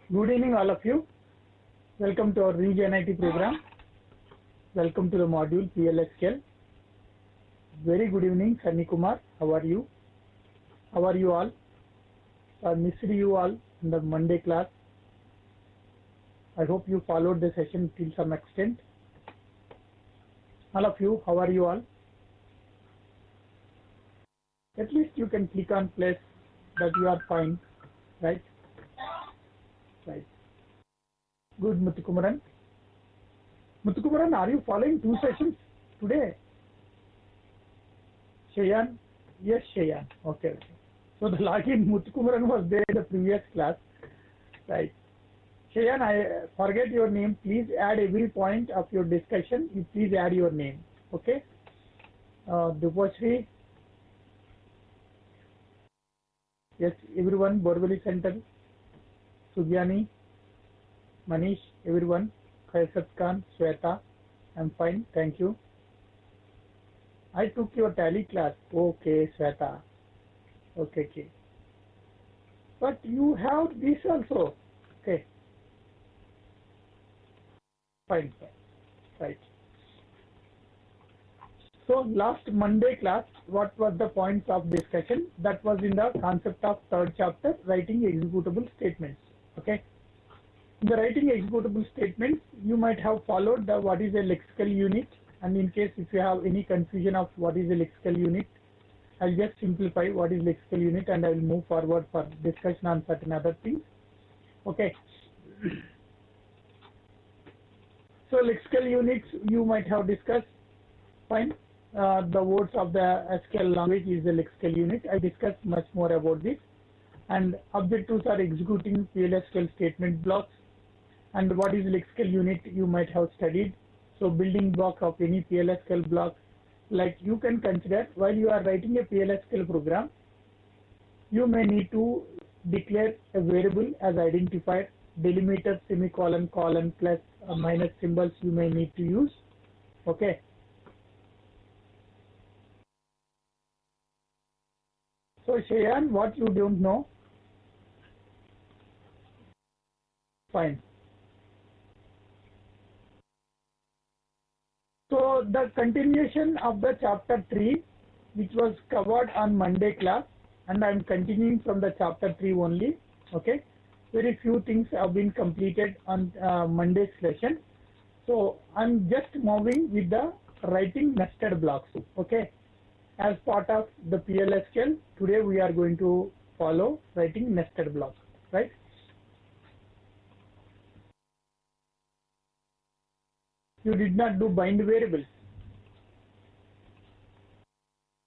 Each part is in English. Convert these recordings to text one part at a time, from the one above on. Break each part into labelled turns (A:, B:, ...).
A: Good evening, all of you. Welcome to our ReGNIT program. Welcome to the module PLSQL. Very good evening, Sunny Kumar. How are you? How are you all? I missed you all in the Monday class. I hope you followed the session till some extent. All of you, how are you all? At least you can click on place that you are fine, right? Right. Good, Muthukumaran. Muthukumaran, are you following two sessions today? Shayan? Yes, Shayan. Okay. So the login Muthukumaran was there in the previous class. Right. Shayan, I forget your name. Please add every point of your discussion. You please add your name. Okay. Dupashri. Yes, everyone. Borvali Center. Sugyani, Manish, everyone, Khaisat Khan, Sweta, I'm fine, thank you. I took your tally class. Okay, Sweta. Okay. But you have this also. Okay. Fine. Right. So last Monday class, what was the points of discussion? That was in the concept of third chapter, writing executable statements. Okay. In the writing executable statements, you might have followed the what is a lexical unit, and in case if you have any confusion of what is a lexical unit, I'll just simplify what is lexical unit and I will move forward for discussion on certain other things. Okay. So lexical units you might have discussed. Fine. The words of the SQL language is a lexical unit. I discussed much more about this. And objectives are executing PLSQL statement blocks. And what is lexical unit you might have studied. So building block of any PLSQL block, like you can consider while you are writing a PLSQL program, you may need to declare a variable as identifier, delimiter, semicolon, colon, plus or minus symbols you may need to use. Okay. So Shayan, what you don't know? Fine. So the continuation of the chapter 3, which was covered on Monday class, and I am continuing from the chapter 3 only. Okay. Very few things have been completed on Monday's session. So I'm just moving with the writing nested blocks. Okay. As part of the PLSQL, today we are going to follow writing nested blocks. Right. You did not do bind variables.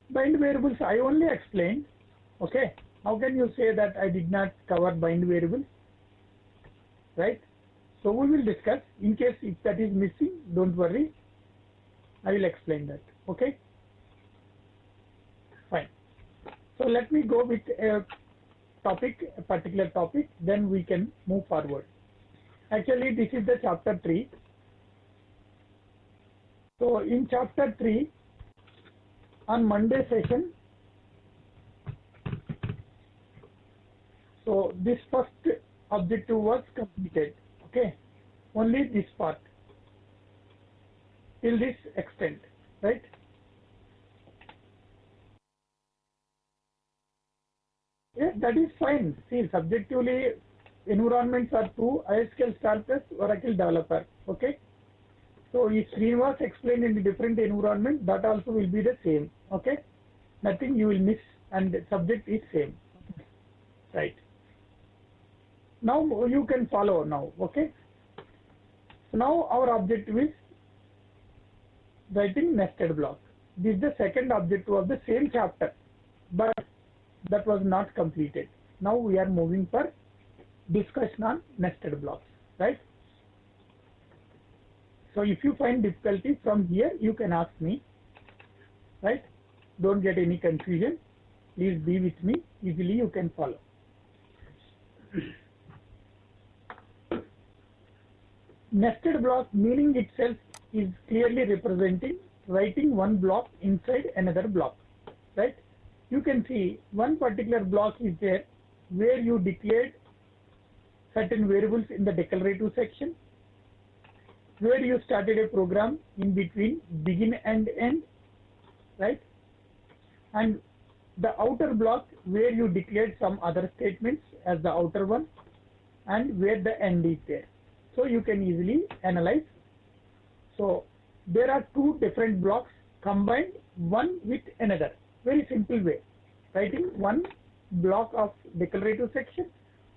A: Bind variables I only explained. Okay. How can you say that I did not cover bind variables? Right. So we will discuss. In case if that is missing, don't worry. I will explain that. Okay. Fine. So let me go with a topic, a particular topic, then we can move forward. Actually, this is the chapter 3. So in chapter 3, on Monday session, so this first objective was completed. Okay, only this part till this extent, right? Yes, that is fine. See, subjectively, environments are two: ISQL Starters, Oracle Developer. Okay. So if Srinivas explained in a different environment, that also will be the same. Okay. Nothing you will miss, and the subject is same. Right. Now you can follow now. Okay. So now our objective is writing nested block. This is the second objective of the same chapter, but that was not completed. Now we are moving for discussion on nested blocks. Right. So if you find difficulty from here, you can ask me, right? Don't get any confusion. Please be with me. Easily you can follow. Nested block meaning itself is clearly representing writing one block inside another block, right? You can see one particular block is there where you declared certain variables in the declarative section, where you started a program in between begin and end, right? And the outer block where you declared some other statements as the outer one, and where the end is there. So you can easily analyze. So there are two different blocks combined one with another. Very simple way. Writing one block of declarative section,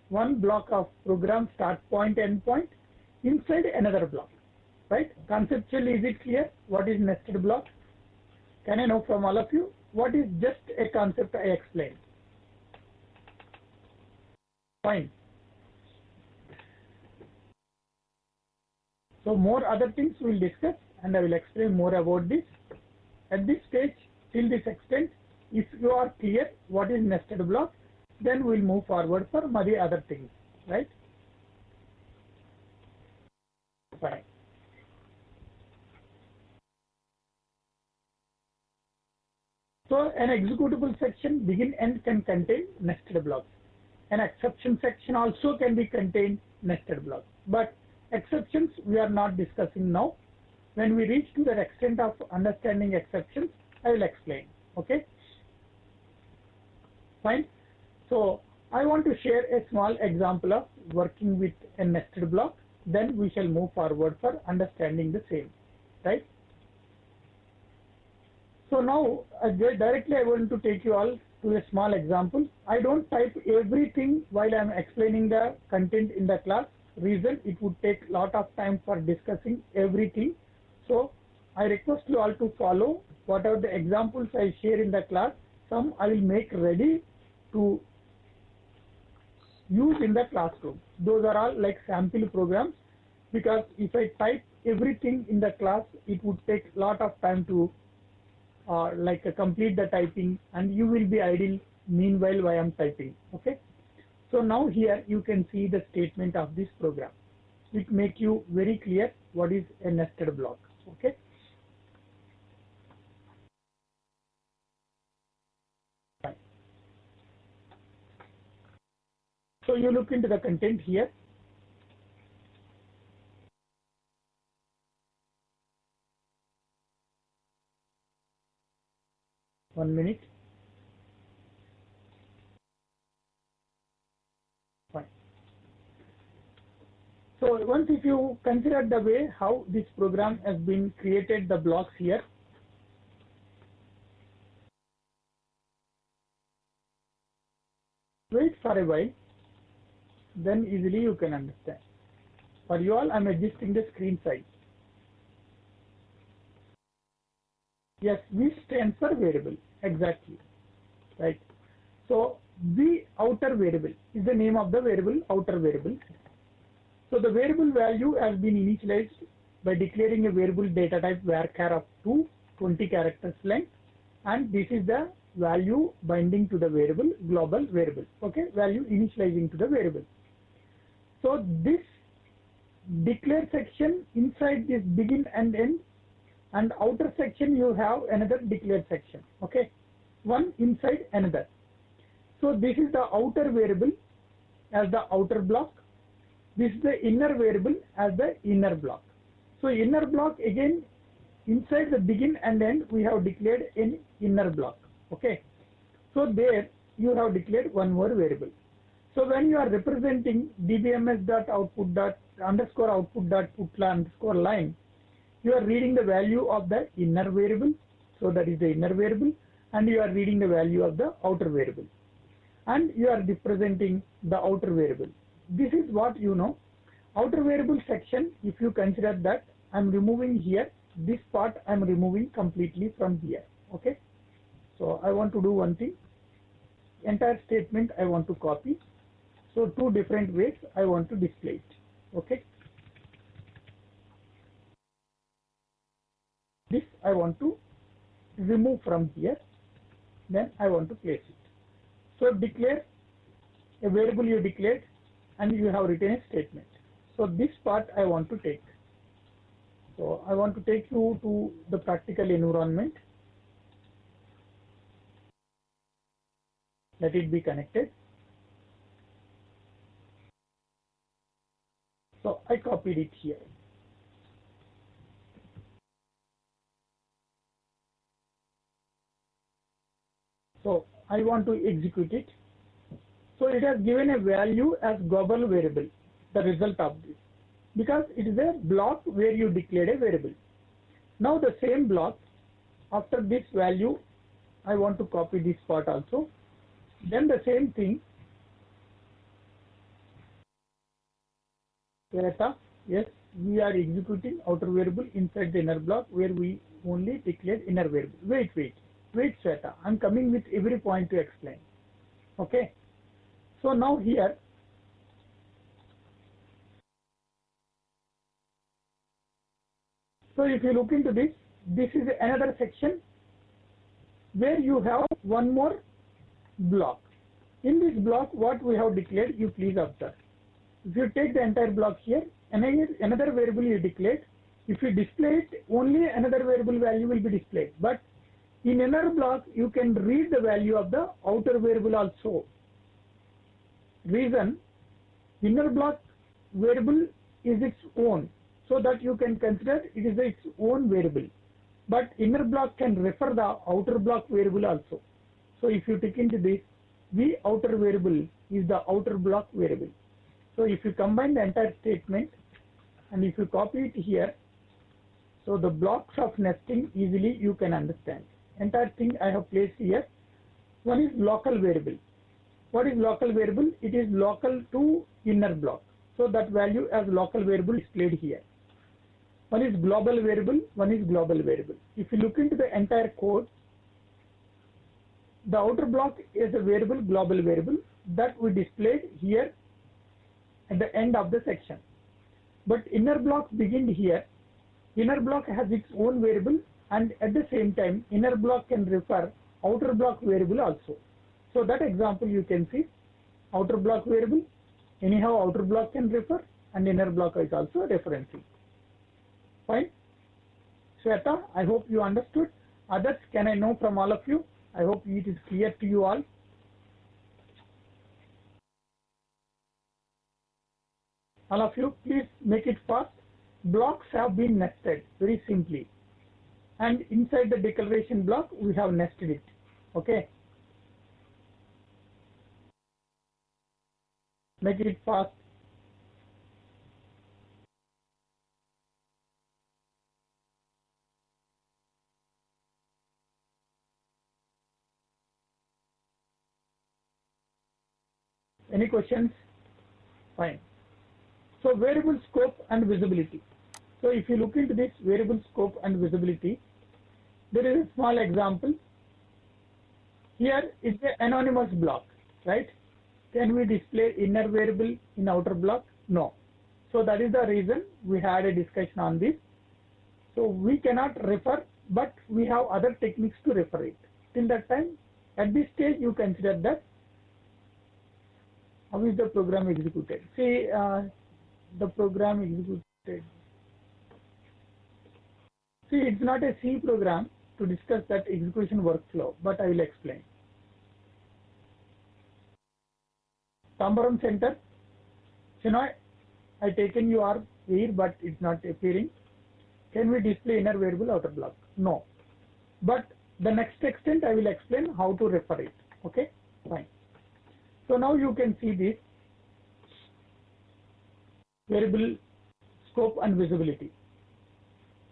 A: one block of program start point, end point, inside another block. Right? Conceptually, is it clear what is nested block? Can I know from all of you what is just a concept I explained? Fine. So more other things we will discuss, and I will explain more about this. At this stage, till this extent, if you are clear what is nested block, then we will move forward for many other things, right? Fine. So an executable section begin end can contain nested blocks. An exception section also can be contained nested blocks. But exceptions we are not discussing now. When we reach to the extent of understanding exceptions, I will explain. Okay? Fine. So I want to share a small example of working with a nested block. Then we shall move forward for understanding the same. Right? So now directly I want to take you all to a small example. I don't type everything while I am explaining the content in the class. Reason, it would take a lot of time for discussing everything. So I request you all to follow whatever the examples I share in the class. Some I will make ready to use in the classroom. Those are all like sample programs, because if I type everything in the class, it would take a lot of time to complete the typing, and you will be idle meanwhile while I am typing. Okay. So now here you can see the statement of this program. It make you very clear what is a nested block. Okay. Fine. So you look into the content here. One minute. Fine. So once if you consider the way how this program has been created, the blocks here. Wait for a while, then easily you can understand. For you all, I am adjusting the screen size. Yes, V stands for variable, exactly, right? So V outer variable is the name of the variable, outer variable. So the variable value has been initialized by declaring a variable data type varchar of 20 characters length, and this is the value binding to the variable, global variable. Okay, value initializing to the variable. So this declare section inside this begin and end, and outer section you have another declare section. Okay, one inside another. So this is the outer variable as the outer block. This is the inner variable as the inner block. So inner block, again inside the begin and end we have declared an inner block. Okay, so there you have declared one more variable. So when you are representing dbms.output_output.putla_line, you are reading the value of the inner variable, so that is the inner variable, and you are reading the value of the outer variable, and you are representing the outer variable. This is what you know. Outer variable section, if you consider that, I am removing here, this part I am removing completely from here. Okay, so I want to do one thing, entire statement I want to copy. So two different ways I want to display it. Okay, this I want to remove from here, then I want to place it. So declare a variable you declared, and you have written a statement. So this part I want to take. So I want to take you to the practical environment. Let it be connected. I copied it here. So I want to execute it. So it has given a value as global variable, the result of this, because it is a block where you declared a variable. Now the same block, after this value, I want to copy this part also. Then the same thing, data, yes, we are executing outer variable inside the inner block where we only declared inner variable. Wait, Sweta, I'm coming with every point to explain. Okay. So now here, so if you look into this, this is another section where you have one more block. In this block, what we have declared, you please observe. If you take the entire block here, another variable you declared, if you display it, only another variable value will be displayed. But in inner block, you can read the value of the outer variable also. Reason, inner block variable is its own, so that you can consider it is its own variable. But inner block can refer the outer block variable also. So if you take into this, the outer variable is the outer block variable. So if you combine the entire statement and if you copy it here, so the blocks of nesting easily you can understand. Entire thing I have placed here. One is local variable. What is local variable? It is local to inner block. So that value as local variable displayed here. One is global variable, one is global variable. If you look into the entire code, the outer block is a variable, global variable, that we displayed here at the end of the section. But inner block begin here. Inner block has its own variable, and at the same time, inner block can refer outer block variable also. So that example you can see, outer block variable, anyhow outer block can refer, and inner block is also referencing. Fine. Shweta, I hope you understood. Others, can I know from all of you? I hope it is clear to you all. All of you, please make it fast. Blocks have been nested very simply. And inside the declaration block, we have nested it. Okay. Make it fast. Any questions? Fine. So variable scope and visibility. So if you look into this variable scope and visibility, there is a small example. Here is the anonymous block, right? Can we display inner variable in outer block? No. So that is the reason we had a discussion on this. So we cannot refer, but we have other techniques to refer it. Till that time, at this stage, you consider that how is the program executed? See, the program executed. See, it's not a C program to discuss that execution workflow, but I will explain. Tambaram Center, Chinoy, I taken you are here, but it's not appearing. Can we display inner variable outer block? No. But the next extent I will explain how to refer it. Okay, fine. So now you can see this variable scope and visibility.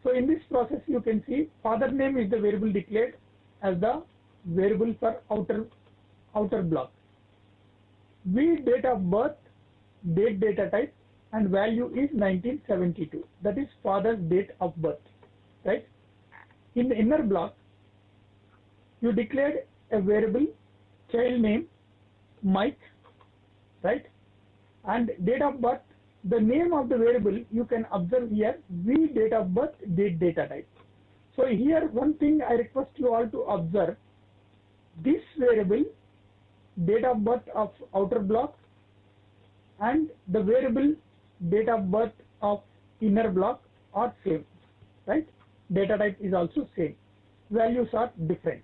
A: So in this process you can see father name is the variable declared as the variable for outer block. V date of birth, date data type, and value is 1972. That is father's date of birth, right? In the inner block, you declared a variable child name, Mike, right? And date of birth, the name of the variable you can observe here, V date of birth, date data type. So here one thing I request you all to observe, this variable date of birth of outer block and the variable date of birth of inner block are same, right? Data type is also same. Values are different,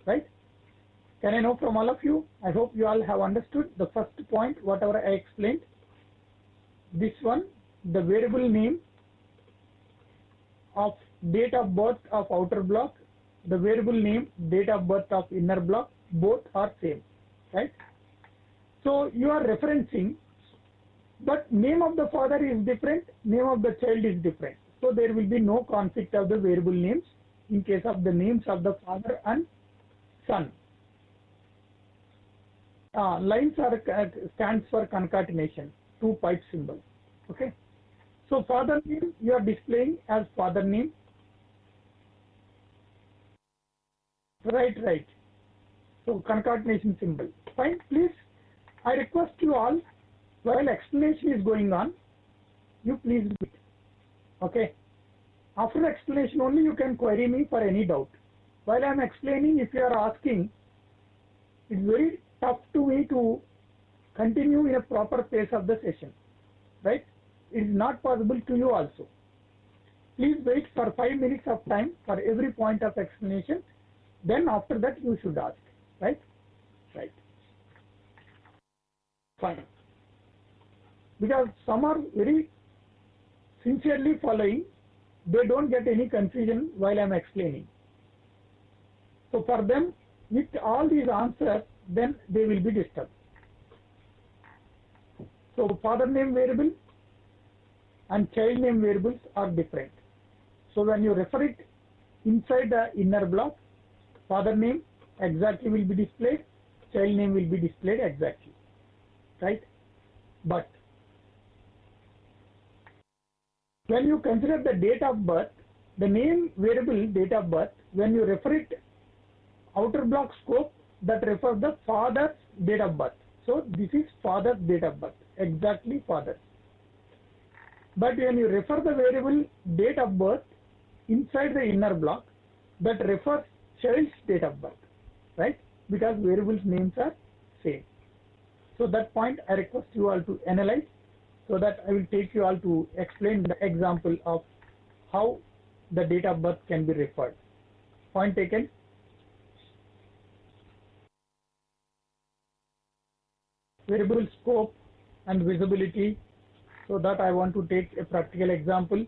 A: right? Can I know from all of you? I hope you all have understood the first point, whatever I explained. This one, the variable name of date of birth of outer block, the variable name date of birth of inner block, both are same, right? So you are referencing, but name of the father is different, name of the child is different. So there will be no conflict of the variable names in case of the names of the father and son. Lines are stands for concatenation, two pipe symbol. Okay. So father name you are displaying as father name. Right. So concatenation symbol. Fine. Please, I request you all, while explanation is going on, you please do it. Okay. After explanation only you can query me for any doubt. While I am explaining, if you are asking, it's very tough to me to continue in a proper pace of the session, right? It is not possible to you also. Please wait for 5 minutes of time for every point of explanation. Then after that you should ask, right? Right. Fine. Because some are very sincerely following, they don't get any confusion while I am explaining. So for them, with all these answers, then they will be disturbed. So father name variable and child name variables are different. So when you refer it inside the inner block, father name exactly will be displayed, child name will be displayed exactly, right? But when you consider the date of birth, the name variable date of birth, when you refer it outer block scope, that refers the father's date of birth. So this is father's date of birth, exactly father. But when you refer the variable date of birth inside the inner block, that refers child's date of birth, right? Because variables names are same. So that point I request you all to analyze, so that I will take you all to explain the example of how the date of birth can be referred. Point taken. Variable scope and visibility, so that I want to take a practical example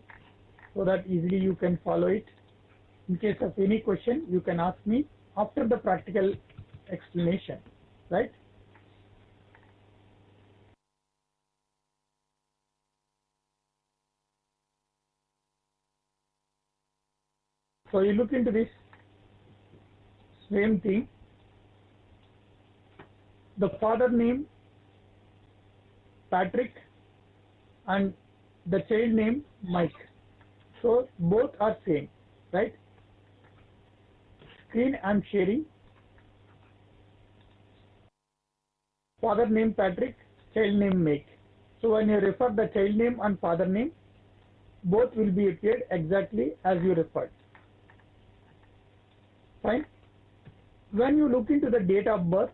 A: so that easily you can follow it. In case of any question, you can ask me after the practical explanation, right? So you look into this same thing. The father name Patrick and the child name Mike. So both are same, right? Screen I am sharing. Father name Patrick, child name Mike. So when you refer the child name and father name, both will be appeared exactly as you referred. Fine. When you look into the date of birth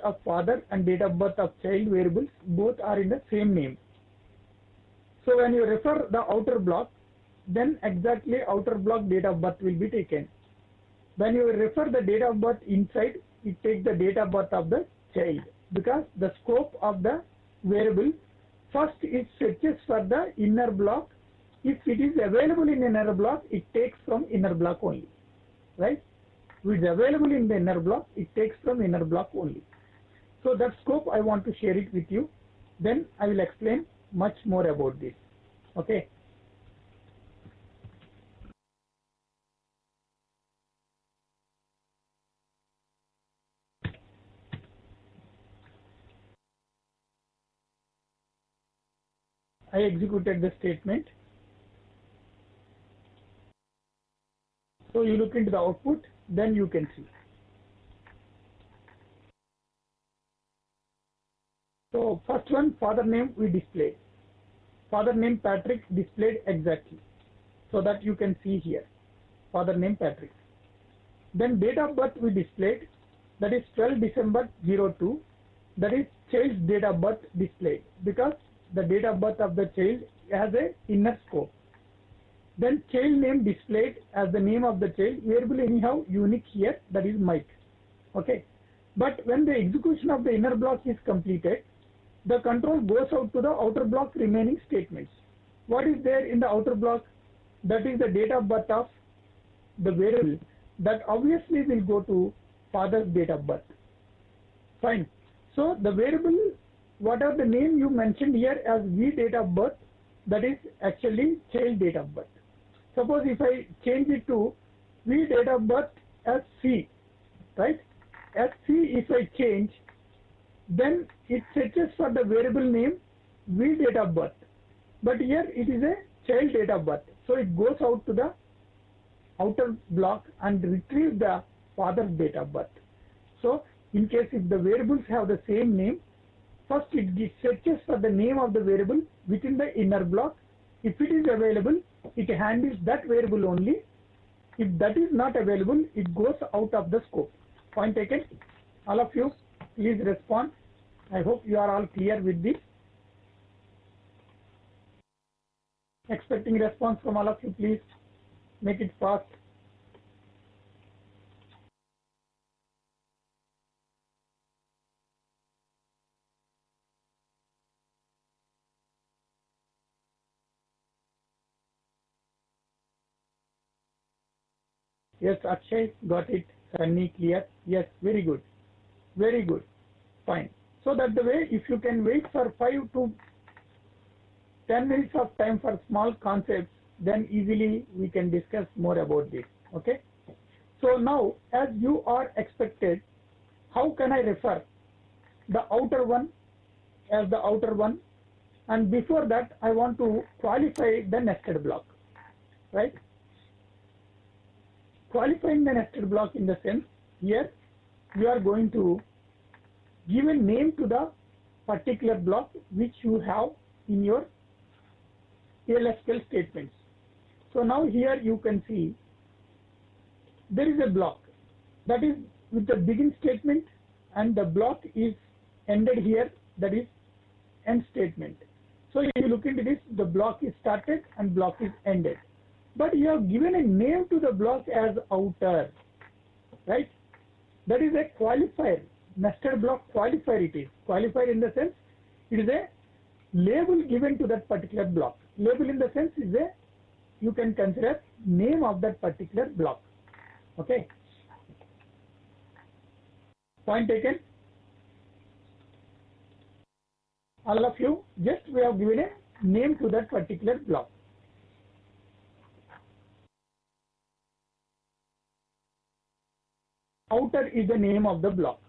A: of father and date of birth of child variables, both are in the same name. So when you refer the outer block, then exactly outer block date of birth will be taken. When you refer the date of birth inside, it takes the date of birth of the child, because the scope of the variable, first it searches for the inner block. If it is available in inner block, it takes from inner block only, right? If it is available in the inner block, it takes from inner block only. So that scope I want to share it with you. Then I will explain much more about this. Okay. I executed the statement. So you look into the output, then you can see. So first one, father name we displayed. Father name Patrick displayed exactly, so that you can see here. Father name Patrick. Then date of birth we displayed, that is 12 December 02. That is child's date of birth displayed, because the date of birth of the child has a inner scope. Then child name displayed as the name of the child, variable anyhow unique here, that is Mike. Okay. But when the execution of the inner block is completed, the control goes out to the outer block remaining statements. What is there in the outer block? That is the date of birth of the variable that obviously will go to father's date of birth. Fine. So the variable, whatever the name you mentioned here as V date of birth, that is actually child date of birth. Suppose if I change it to V date of birth as C, right? As C if I change, then it searches for the variable name V date of birth. But here it is a child date of birth. So it goes out to the outer block and retrieves the father's date of birth. So in case if the variables have the same name, first it searches for the name of the variable within the inner block. If it is available, it handles that variable only. If that is not available, it goes out of the scope. Point taken? All of you, please respond. I hope you are all clear with this. Expecting response from all of you, please. Make it fast. Yes, Akshay, got it. Sunny, clear. Yes, very good. Very good. Fine. So that the way, if you can wait for 5 to 10 minutes of time for small concepts, then easily we can discuss more about this. Okay. So now, as you are expected, how can I refer the outer one as the outer one? And before that, I want to qualify the nested block, right? Qualifying the nested block in the sense, here you are going to give a name to the particular block which you have in your PLSQL statements. So now here you can see there is a block that is with the begin statement, and the block is ended here, that is end statement. So if you look into this, the block is started and block is ended. But you have given a name to the block as outer, right? That is a qualifier, nested block qualifier it is. Qualifier in the sense, it is a label given to that particular block. Label in the sense is a, you can consider name of that particular block. Okay. Point taken? All of you, just we have given a name to that particular block. Outer is the name of the block.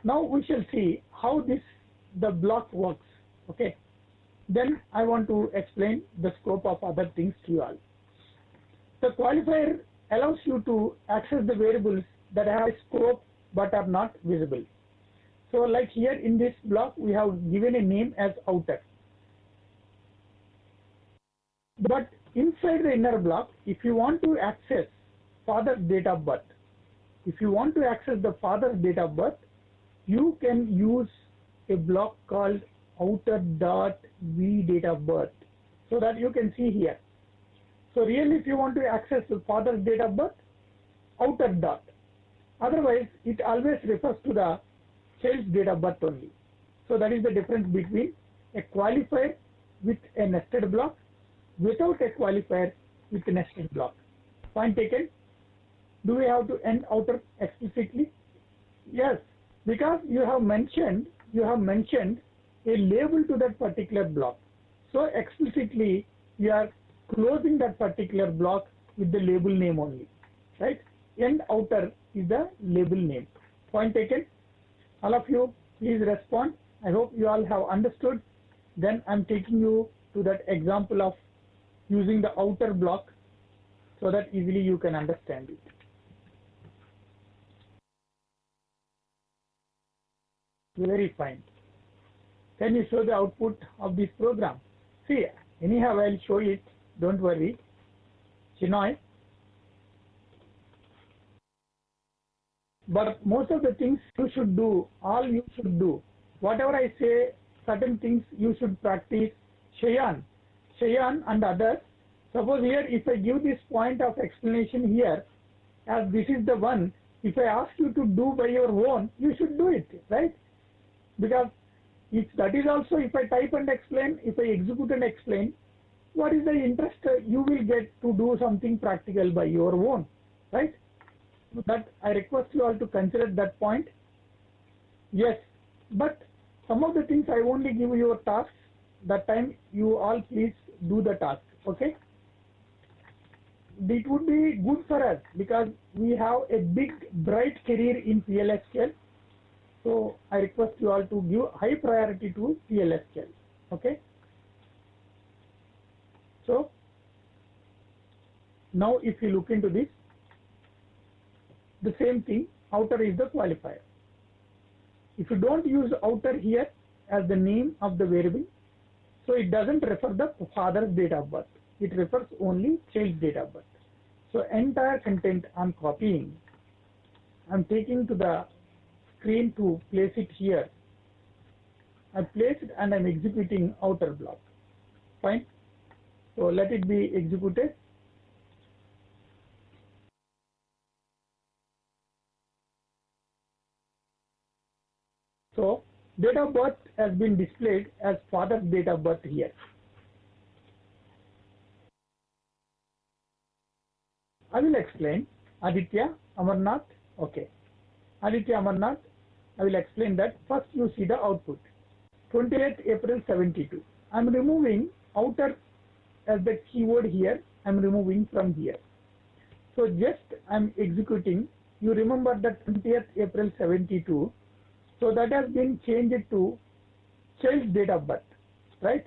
A: Now we shall see how the block works. Okay. Then I want to explain the scope of other things to you all. The qualifier allows you to access the variables that have a scope but are not visible. So like here in this block, we have given a name as outer. But inside the inner block, if you want to access father's date of birth, if you want to access the father's date of birth, you can use a block called outer dot v date of birth, so that you can see here. So really, if you want to access the father's date of birth, outer dot. Otherwise, it always refers to the child's date of birth only. So that is the difference between a qualifier with a nested block, without a qualifier with a nested block. Point taken? Do we have to end outer explicitly? Yes, because you have mentioned a label to that particular block. So explicitly you are closing that particular block with the label name only, right? End outer is the label name. Point taken? All of you, please respond. I hope you all have understood. Then I'm taking you to that example of using the outer block so that easily you can understand it. Very fine. Can you show the output of this program? See, anyhow I'll show it, don't worry. Chinoy. But most of the things you should do, all you should do. Whatever I say, certain things you should practice. Shayan and others. Suppose here, if I give this point of explanation here, as this is the one, if I ask you to do by your own, you should do it, right? Because if that is also, if I type and explain, if I execute and explain, what is the interest you will get to do something practical by your own, right? That I request you all to consider that point. Yes, but some of the things I only give you tasks. That time you all please do the task, okay? It would be good for us because we have a big bright career in PLSQL. So I request you all to give high priority to PLSQL, okay? So now if you look into this, the same thing, outer is the qualifier. If you don't use outer here as the name of the variable, so it doesn't refer the father's date of birth. It refers only child's date of birth. So entire content I'm copying, I'm taking to the screen to place it here. I place it and I'm executing outer block. Fine. So let it be executed. So date of birth has been displayed as father's date of birth here. I will explain Aditya Amarnath. Okay. Aditya Amarnath, I will explain that. First you see the output. 28th April 72. I am removing outer as the keyword here. I am removing from here. So just I am executing. You remember that 20th April 72. So that has been changed to child's date of birth, right?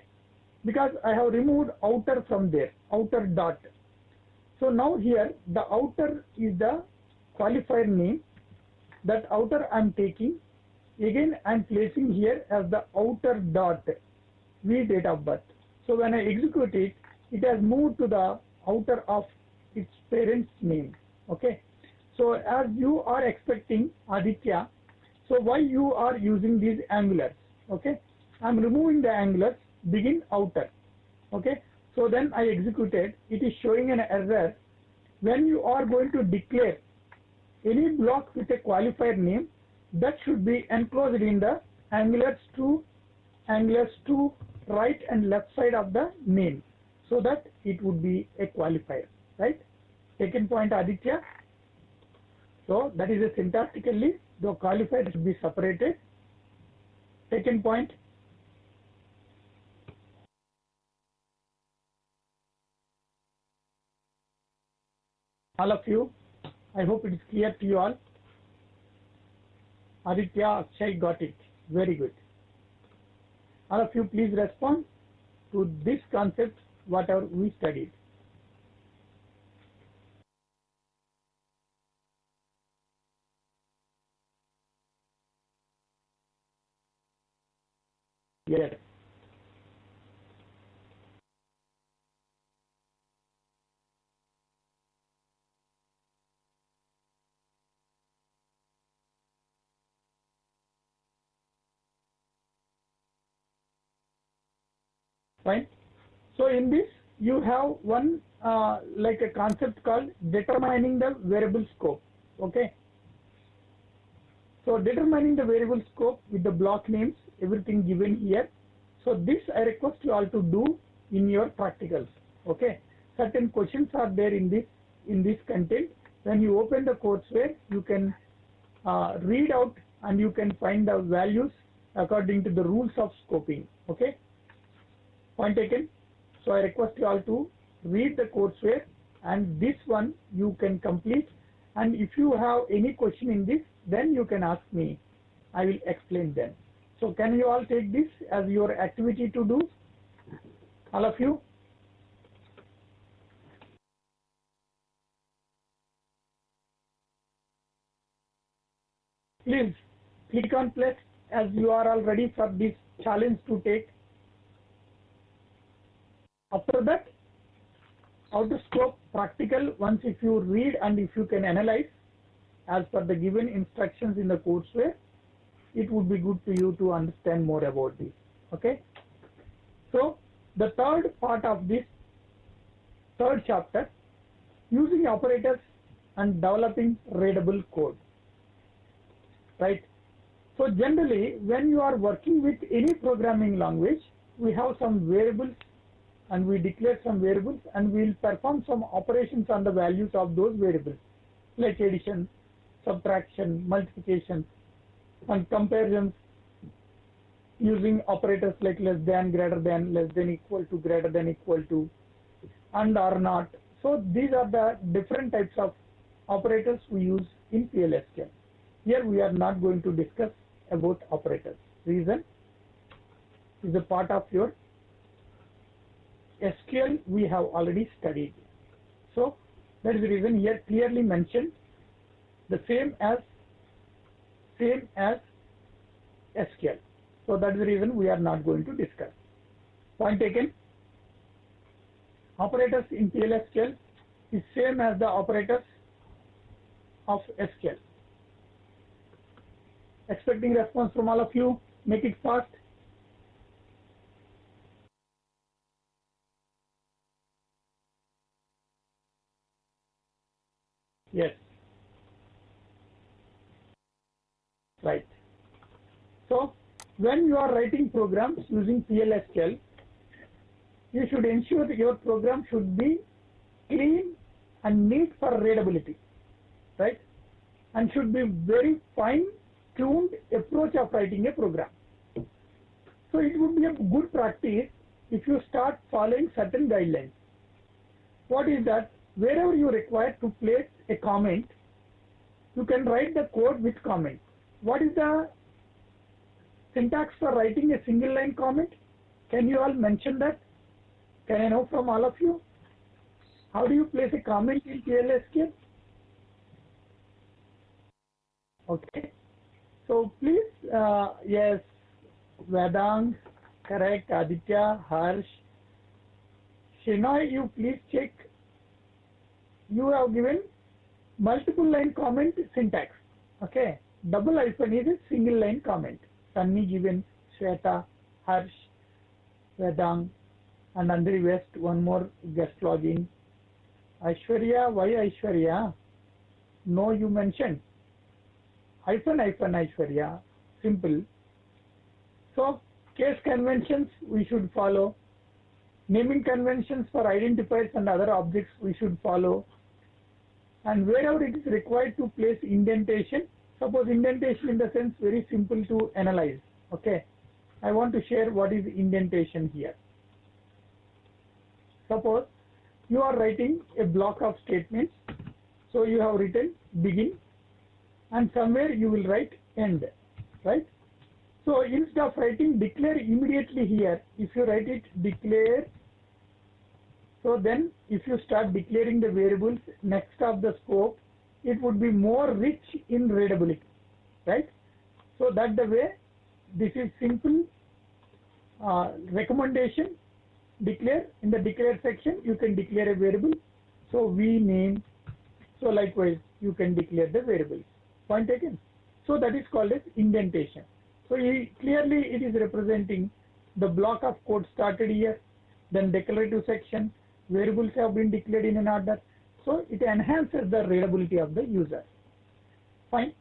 A: Because I have removed outer from there, outer dot. So now here the outer is the qualifier name. That outer I am taking. Again I am placing here as the outer dot v date of birth. So when I execute it, it has moved to the outer of its parent's name. Okay. So as you are expecting Aditya, so why you are using these angulars? Okay. I am removing the angulars, begin outer. Okay. So then I executed. It is showing an error. When you are going to declare any block with a qualifier name, that should be enclosed in the angulars to right and left side of the name, so that it would be a qualifier, right? Second point, Aditya. So that is a syntactically the qualifier should be separated. Second point. All of you, I hope it is clear to you all. Aditya, Akshay got it. Very good. All of you please respond to this concept, whatever we studied. Yes. Fine. So in this you have one like a concept called determining the variable scope. Okay. So determining the variable scope with the block names, everything given here. So this I request you all to do in your practicals. Okay. Certain questions are there in this content. When you open the courseware, you can read out and you can find the values according to the rules of scoping. Okay. Point taken. So I request you all to read the courseware, and this one you can complete. And if you have any question in this, then you can ask me. I will explain them. So can you all take this as your activity to do? All of you? Please click on plus as you are all ready for this challenge to take. After that, outer scope practical, once if you read and if you can analyze as per the given instructions in the courseware, it would be good to you to understand more about this. Okay. So the third part of this third chapter, using operators and developing readable code. Right. So generally, when you are working with any programming language, we have some variables and we declare some variables and we will perform some operations on the values of those variables, like addition, subtraction, multiplication, and comparisons using operators like less than, greater than, less than, equal to, greater than, equal to, and or not. So these are the different types of operators we use in PLSQL. Here we are not going to discuss about operators. Reason is a part of your SQL we have already studied. So that is the reason here clearly mentioned the same as SQL. So that is the reason we are not going to discuss. Point taken. Operators in PLSQL is same as the operators of SQL. Expecting response from all of you. Make it fast. Yes. Right. So when you are writing programs using PLSQL, you should ensure that your program should be clean and neat for readability, right? And should be very fine-tuned approach of writing a program. So it would be a good practice if you start following certain guidelines. What is that? Wherever you require to place a comment, you can write the code with comment. What is the syntax for writing a single line comment? Can you all mention that? Can I know from all of you? How do you place a comment in PLSQL? Okay. So please, yes, Vedang, correct, Aditya, Harsh, Shinoy, you please check. You have given multiple line comment syntax. Okay. Double hyphen is a single line comment. Sunny given, Shweta, Harsh, Vedang, and Andri West, one more guest login. Aishwarya, why Aishwarya? No, you mentioned. Hyphen Aishwarya, simple. So, case conventions we should follow. Naming conventions for identifiers and other objects we should follow. And wherever it is required to place indentation, suppose indentation in the sense very simple to analyze. Okay, I want to share what is indentation here. Suppose you are writing a block of statements, so you have written begin and somewhere you will write end, right? So instead of writing declare immediately here, if you write it declare, so then if you start declaring the variables next of the scope, it would be more rich in readability, right? So that the way, this is simple recommendation. Declare, in the declare section you can declare a variable, so we name, so likewise you can declare the variables. Point taken. So that is called as indentation. So clearly it is representing the block of code started here, then declarative section, variables have been declared in an order, so it enhances the readability of the user. Fine.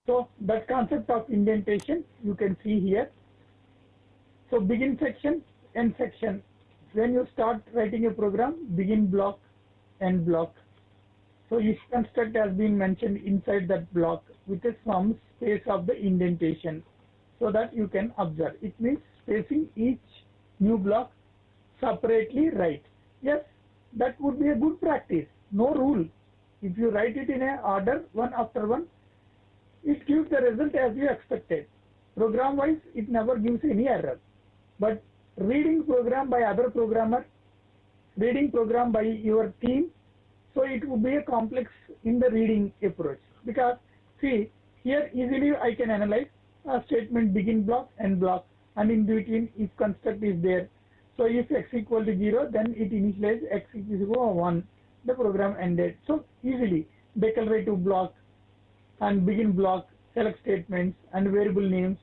A: So that concept of indentation you can see here. So begin section, end section. When you start writing a program, begin block, end block. So each construct has been mentioned inside that block with some space of the indentation, so that you can observe. It means spacing each new block separately right. Yes, that would be a good practice. No rule. If you write it in a order, one after one, it gives the result as you expected. Program wise, it never gives any error. But reading program by other programmer, reading program by your team, so it would be a complex in the reading approach. Because see, here easily I can analyze a statement begin block, end block, and in between if construct is there. So if x equal to 0, then it initializes x is equal to 1, the program ended. So easily declarative block and begin block, select statements and variable names.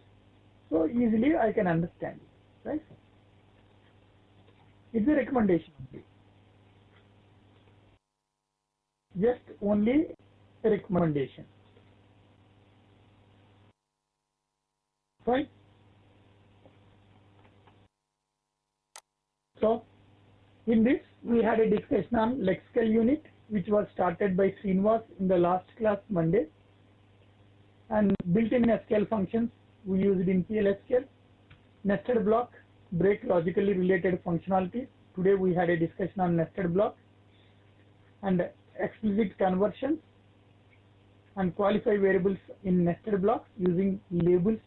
A: So easily I can understand it, right? It's a recommendation. just only a recommendation. Fine. So in this we had a discussion on lexical unit, which was started by Srinivas in the last class Monday, and built-in SQL functions we used in PLSQL, nested block, break logically related functionalities. Today we had a discussion on nested block and explicit conversions and qualify variables in nested blocks using labels.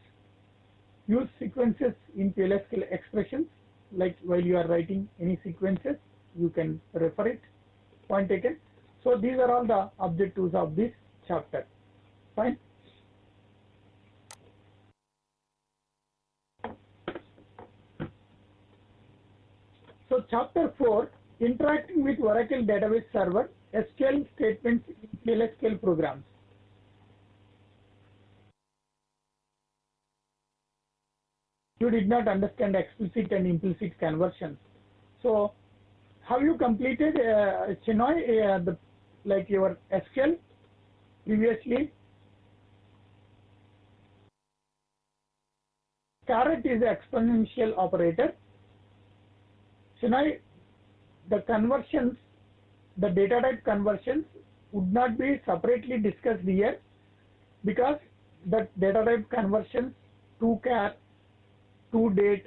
A: Use sequences in PLSQL expressions, like while you are writing any sequences, you can refer it, point taken. So these are all the objectives of this chapter. Fine. So chapter 4, interacting with Oracle database server, SQL statements in PLSQL programs. You did not understand explicit and implicit conversions. So have you completed Chinoy, like your SQL previously? Caret is an exponential operator. Chinoy, the conversions, the data type conversions would not be separately discussed here, because the data type conversions to char, to date,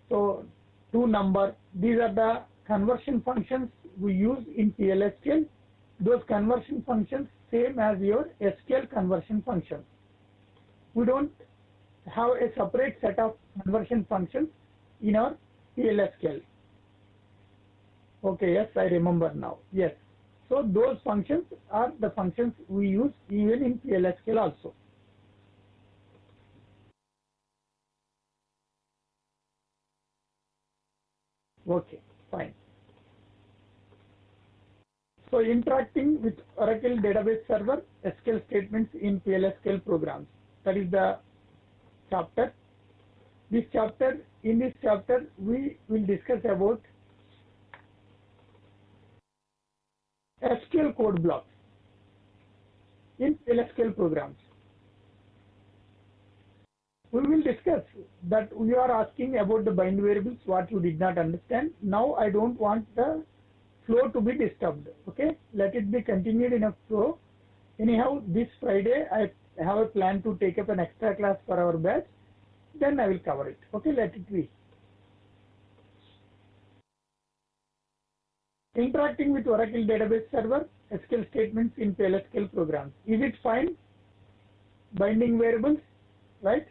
A: so to number, these are the conversion functions we use in PLSQL. Those conversion functions same as your SQL conversion functions. We don't have a separate set of conversion functions in our PLSQL. Okay, yes, I remember now. Yes. So those functions are the functions we use even in PLSQL also. Okay, fine. So interacting with Oracle database server, SQL statements in PLSQL programs. That is the chapter. In this chapter, we will discuss about SQL code blocks in PLSQL programs. We will discuss that. You are asking about the bind variables, what you did not understand. Now I don't want the flow to be disturbed. Okay, let it be continued in a flow. Anyhow, this Friday I have a plan to take up an extra class for our batch. Then I will cover it. Okay, let it be. Interacting with Oracle database server, SQL statements in PLSQL programs. Is it fine? Binding variables, right?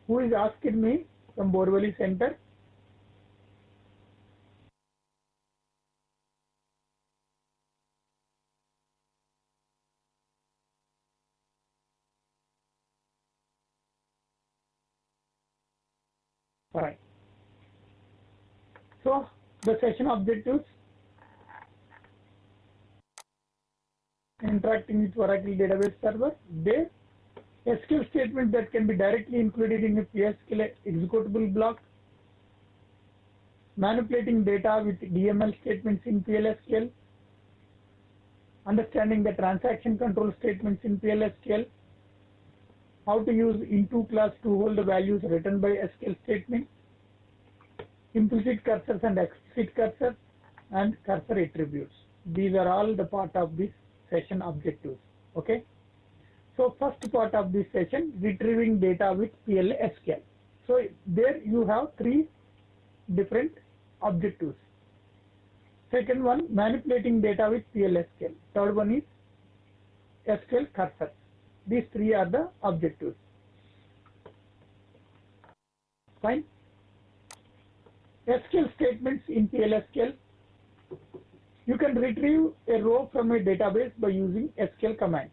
A: Who is asking me from Borivali Center? Fine. So the session objectives: interacting with Oracle database server. There, SQL statements that can be directly included in a PLSQL executable block. Manipulating data with DML statements in PLSQL. Understanding the transaction control statements in PLSQL. How to use into class to hold the values written by SQL statements. Implicit cursors and explicit cursors, and cursor attributes. These are all the part of this session objectives. Okay. So first part of this session, retrieving data with PLSQL. So there you have three different objectives. Second one, manipulating data with PLSQL. Third one is SQL cursors. These three are the objectives. Fine. SQL statements in PLSQL. You can retrieve a row from a database by using SQL command.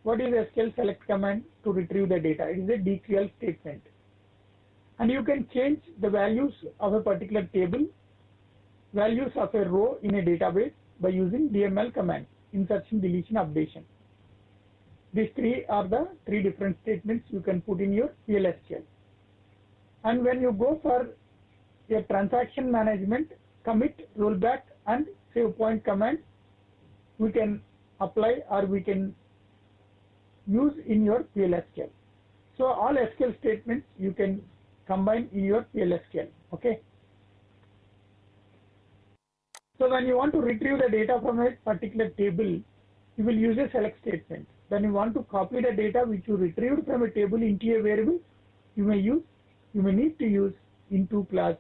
A: What is SQL select command to retrieve the data? It is a DQL statement. And you can change the values of a particular table, values of a row in a database by using DML command, insertion, deletion, updation. These three are the three different statements you can put in your PLSQL. And when you go for a transaction management, commit, rollback, and save point command we can apply or we can use in your PLSQL. So all SQL statements you can combine in your PLSQL. Okay. So when you want to retrieve the data from a particular table, you will use a select statement. When you want to copy the data which you retrieved from a table into a variable, you may need to use into class,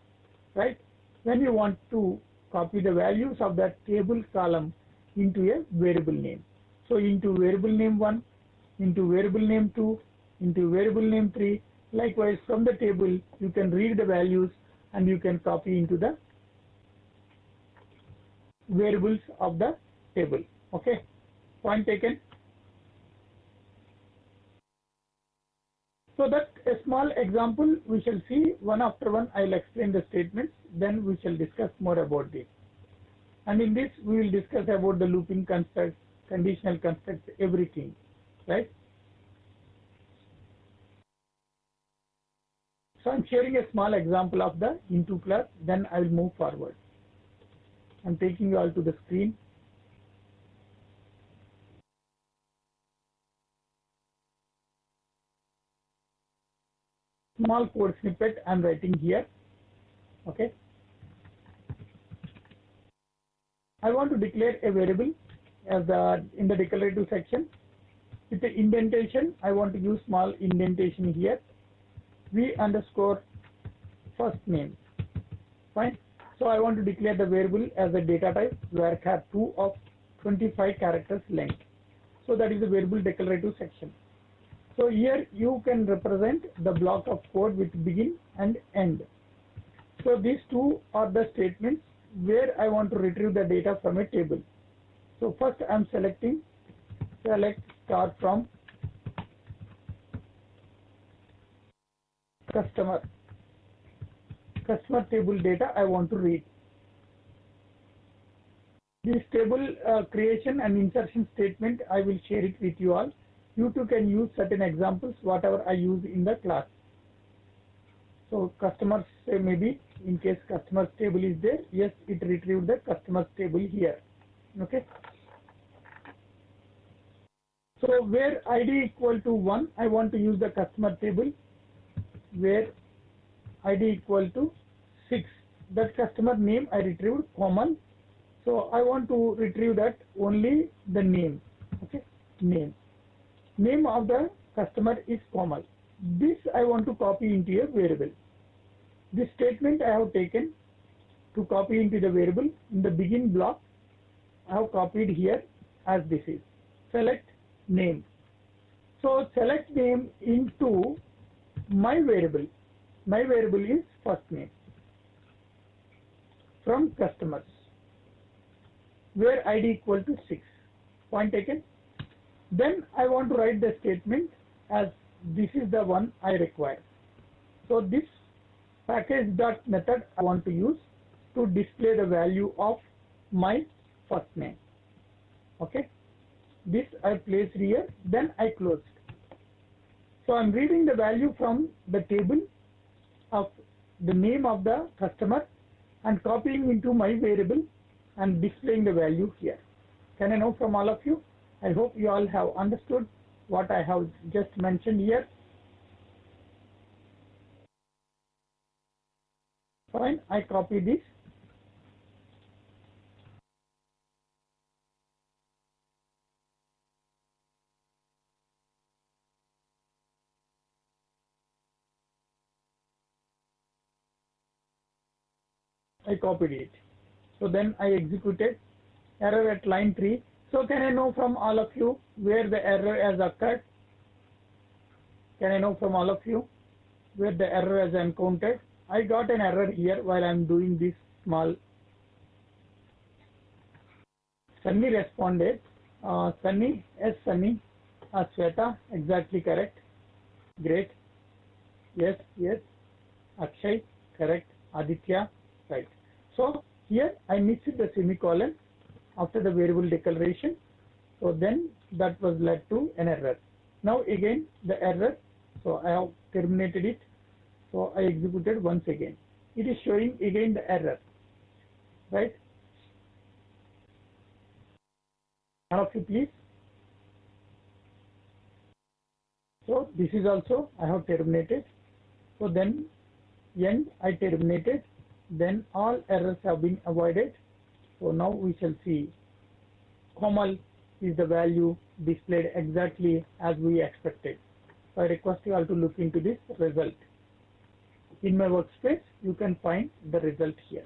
A: right? When you want to copy the values of that table column into a variable name. So into variable name 1, into variable name 2, into variable name 3. Likewise, from the table, you can read the values and you can copy into the variables of the table. Okay, point taken. So that a small example we shall see one after one. I'll explain the statements, then we shall discuss more about this. And in this we will discuss about the looping constructs, conditional constructs, everything, right? So I'm sharing a small example of the into class, then I will move forward. I'm taking you all to the screen. Small code snippet I'm writing here. Okay. I want to declare a variable as in the declarative section. With the indentation, I want to use small indentation here. V underscore first name. Fine. So I want to declare the variable as a data type varchar 2 of 25 characters length. So that is the variable declarative section. So here you can represent the block of code with begin and end. So these two are the statements where I want to retrieve the data from a table. So first I am selecting select star from customer table data I want to read. This table creation and insertion statement I will share it with you all. You too can use certain examples whatever I use in the class. So customers say maybe in case customers table is there, yes, it retrieved the customers table here. Okay. So where ID equal to 1, I want to use the customer table. Where ID equal to 6, that customer name I retrieved Komal. So I want to retrieve that only the name. Okay, name of the customer is Komal. This I want to copy into a variable. This statement I have taken to copy into the variable in the begin block. I have copied here as this is select name. So select name into my variable. My variable is first name from customers where ID equal to 6. Point taken. Then I want to write the statement as this is the one I require. So this package dot method I want to use to display the value of my first name. Okay. This I placed here, then I closed. So I'm reading the value from the table of the name of the customer and copying into my variable and displaying the value here. Can I know from all of you? I hope you all have understood what I have just mentioned here. Fine, I copy this. I copied it. So then I executed error at line 3. So can I know from all of you where the error has occurred? Can I know from all of you where the error has encountered? I got an error here while I am doing this small. Sunny responded. Sunny, yes, Sunny. Sweta, exactly correct. Great. Yes, yes. Akshay, correct. Aditya, right. So here I missed the semicolon after the variable declaration. So then that was led to an error. Now again the error. So I have terminated it. So I executed once again. It is showing again the error. right? All of you, please. So this is also I have terminated. So then end I terminated. Then all errors have been avoided. So now we shall see Komal is the value displayed exactly as we expected. So I request you all to look into this result. In my workspace, you can find the result here.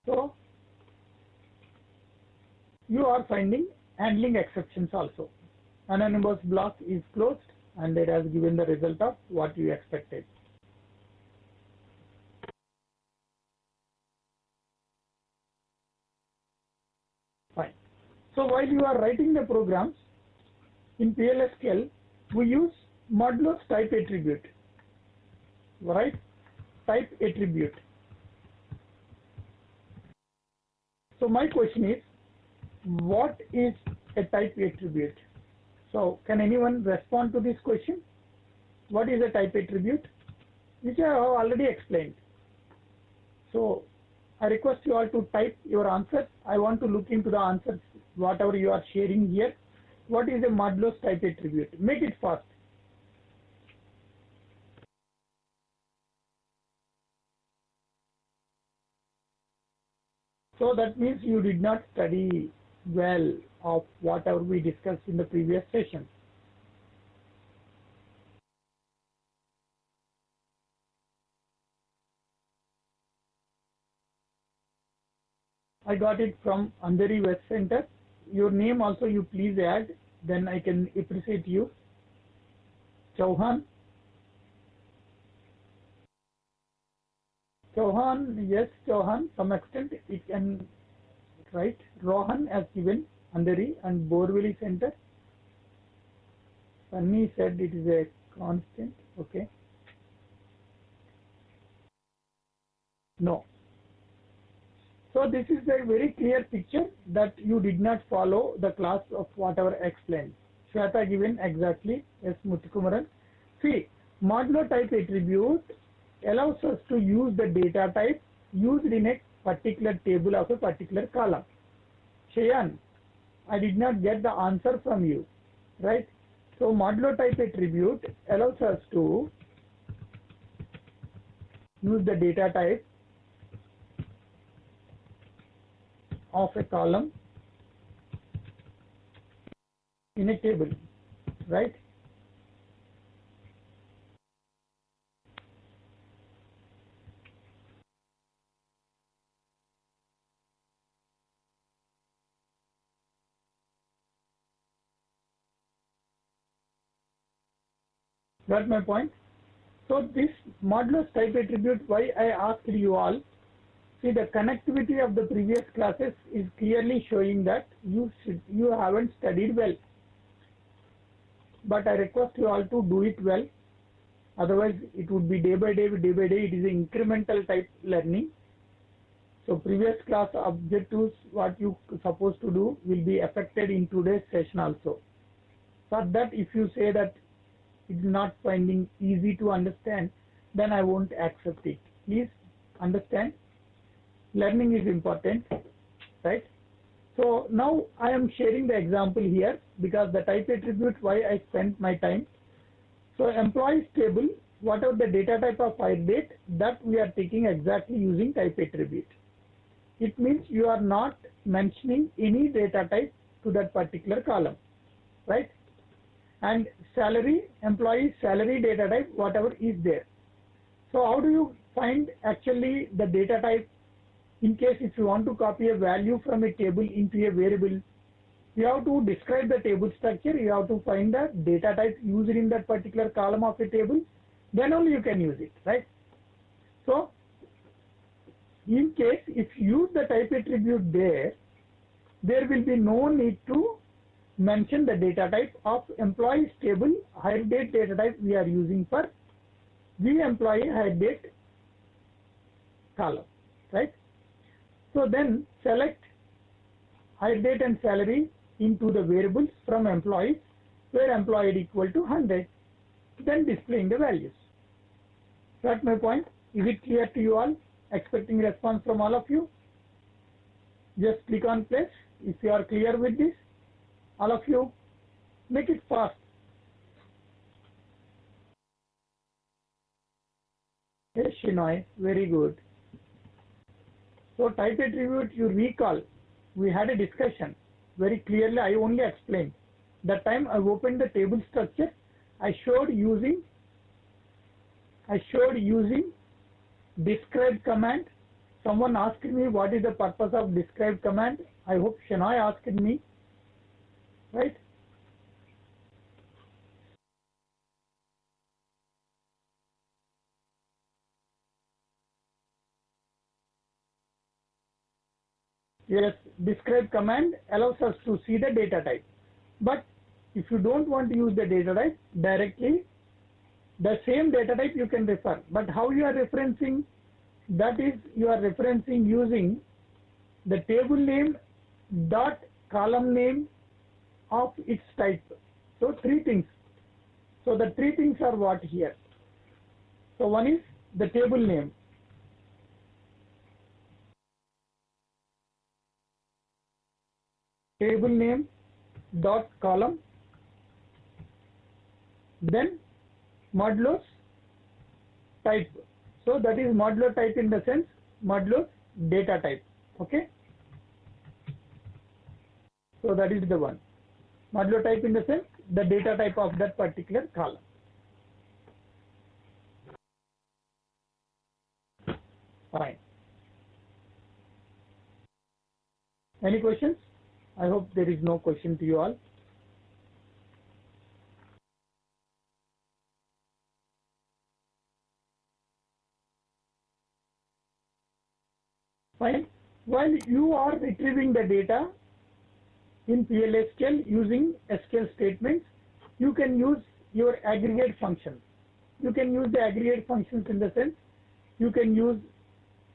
A: So you are finding handling exceptions also. Anonymous block is closed and it has given the result of what you expected. Fine. So while you are writing the programs in PLSQL, we use modulo type attribute, right? Type attribute. So my question is, what is a type attribute? So can anyone respond to this question? What is a type attribute? Which I have already explained. So I request you all to type your answers. I want to look into the answers, whatever you are sharing here. What is a modulo type attribute? Make it fast. So that means you did not study well of whatever we discussed in the previous session. I got it from Andheri West Center. Your name also you please add, then I can appreciate you. Chauhan. Chauhan, yes, Chauhan, some extent it can write. Rohan has given Andheri and Borvili Center. Sunny said it is a constant, okay. No. So this is a very clear picture that you did not follow the class of whatever explained. Shweta given exactly, yes, Muthukumaran. See, modulo type attribute allows us to use the data type used in a particular table of a particular column. Shayan, I did not get the answer from you, right? So modulo type attribute allows us to use the data type of a column in a table, right? Got my point? So this modulo type attribute, why I asked you all, see the connectivity of the previous classes is clearly showing that you haven't studied well. But I request you all to do it well. Otherwise, it would be day by day. It is an incremental type learning. So previous class objectives, what you supposed to do will be affected in today's session also. For that, if you say that it is not finding easy to understand, then I won't accept it. Please understand, learning is important, right? So now I am sharing the example here because the type attribute why I spent my time. So employees table, whatever the data type of hire date, that we are taking exactly using type attribute. It means you are not mentioning any data type to that particular column, right? And salary, employee salary data type, whatever is there. So how do you find actually the data type? In case if you want to copy a value from a table into a variable, you have to describe the table structure, you have to find the data type used in that particular column of a table, then only you can use it, right? So in case if you use the type attribute there will be no need to mention the data type of employees table hire date data type we are using for the employee hire date column, right? So then select hire date and salary into the variables from employees where employee equal to 100, then displaying the values. Got my point? Is it clear to you all? Expecting response from all of you. Just click on place if you are clear with this. All of you, make it fast. Yes, Shinoy, very good. So type attribute, you recall, we had a discussion very clearly. I only explained. That time I opened the table structure. I showed using describe command. Someone asked me what is the purpose of describe command. I hope Shinoy asked me, right? Yes, describe command allows us to see the data type. But if you don't want to use the data type directly, the same data type you can refer. But how you are referencing? That is, you are referencing using the table name dot column name of its type. So three things. So the three things are what here. So one is the table name. Table name dot column, then modulo type. So that is modulo type in the sense modulo data type. Okay. So that is the one. Modulo type in the sense the data type of that particular column. Fine. Any questions? I hope there is no question to you all. Fine. While you are retrieving the data in PLSQL using SQL statements, you can use your aggregate functions. You can use the aggregate functions in the sense you can use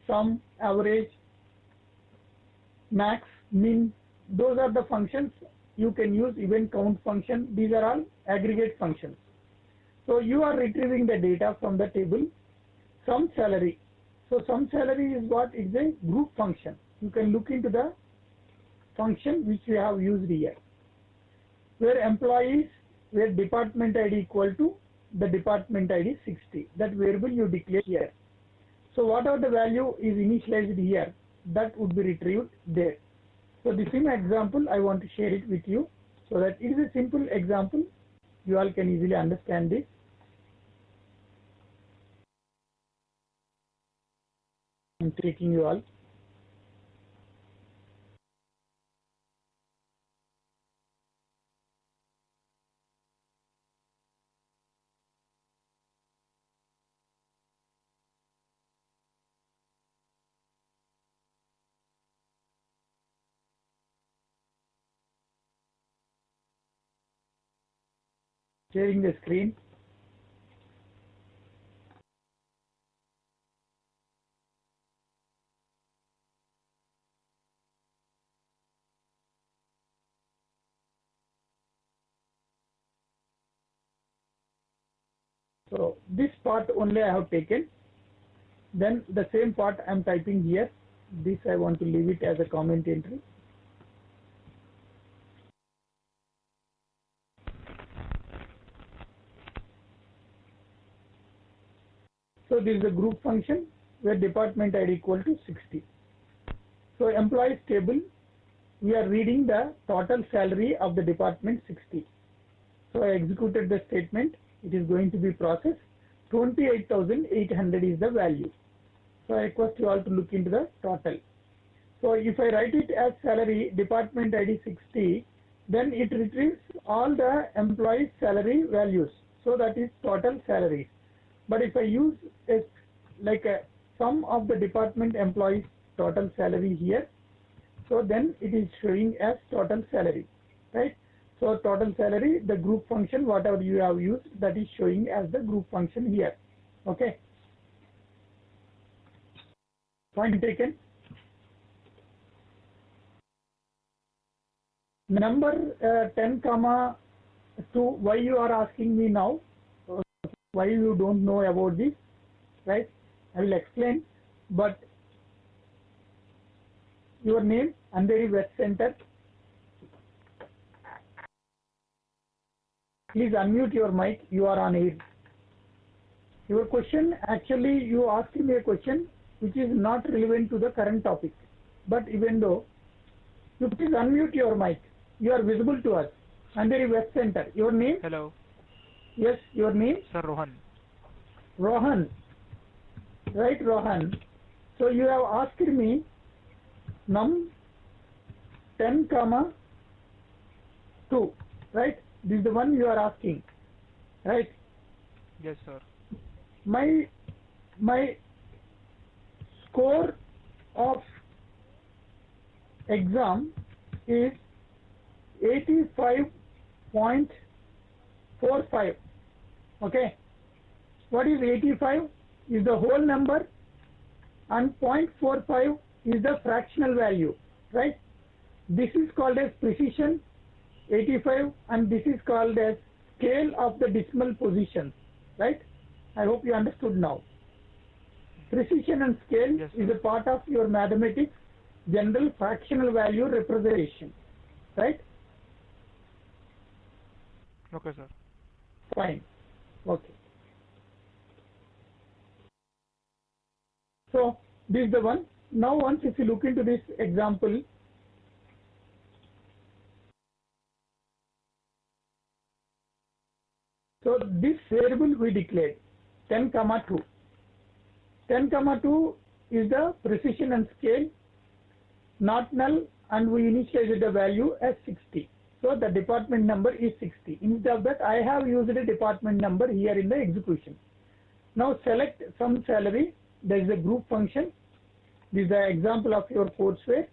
A: sum, average, max, min. Those are the functions. You can use even count function. These are all aggregate functions. So you are retrieving the data from the table. Sum salary. So sum salary is what? It's a group function. You can look into the function which we have used here. Where employees, where department ID equal to the department ID 60. That variable you declare here. So whatever the value is initialized here, that would be retrieved there. So this is my example. I want to share it with you so that it is a simple example. You all can easily understand this. I'm taking you all. Sharing the screen. So this part only I have taken. Then the same part I am typing here. This I want to leave it as a comment entry. So this is a group function where department ID equal to 60. So employees table, we are reading the total salary of the department 60. So I executed the statement. It is going to be processed. 28,800 is the value. So I request you all to look into the total. So if I write it as salary department ID 60, then it retrieves all the employees salary values. So that is total salaries. But if I use like a sum of the department employees total salary here, so then it is showing as total salary, right? So total salary, the group function, whatever you have used, that is showing as the group function here. Okay. Point taken. Number 10 comma 2, why you are asking me now? Why you don't know about this, right? I will explain, but your name, Andheri West Center. Please unmute your mic. You are on air. Your question, actually, you asked me a question which is not relevant to the current topic. But even though, you please unmute your mic. You are visible to us. Andheri West Center. Your name?
B: Hello.
A: Yes, your name?
B: Sir, Rohan.
A: Rohan. Right, Rohan. So you have asked me num 10 comma 2. Right? This is the one you are asking. Right?
B: Yes, sir.
A: My score of exam is 85.45. Okay, what is 85? Is the whole number, and 0.45 is the fractional value, right? This is called as precision 85, and this is called as scale of the decimal positions, right? I hope you understood now. Precision and scale,
B: yes,
A: is a part of your mathematics general fractional value representation, right?
B: Okay, sir.
A: Fine. Okay. So this is the one. Now once if you look into this example, so this variable we declared 10 comma 2. 10 comma 2 is the precision and scale, not null, and we initialized the value as 60. So the department number is 60. Instead of that, I have used a department number here in the execution. Now select some salary. There is a group function. This is the example of your courseware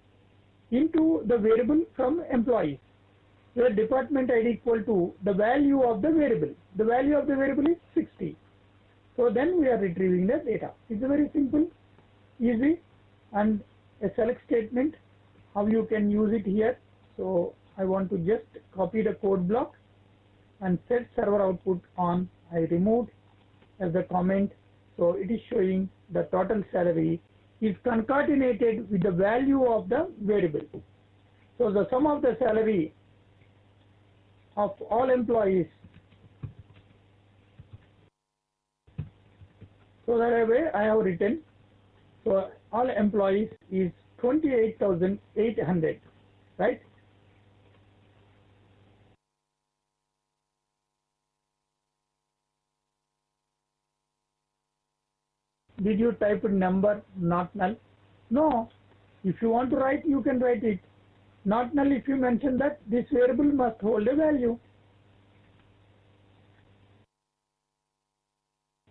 A: into the variable from employees, where department ID equal to the value of the variable. The value of the variable is 60. So then we are retrieving the data. It's a very simple, easy, and a select statement, how you can use it here. So I want to just copy the code block and set server output on. I removed as a comment. So it is showing the total salary is concatenated with the value of the variable. So the sum of the salary of all employees, so that way I have written, so all employees is 28,800, right? Did you type a number, not null? No. If you want to write, you can write it. Not null if you mention that this variable must hold a value.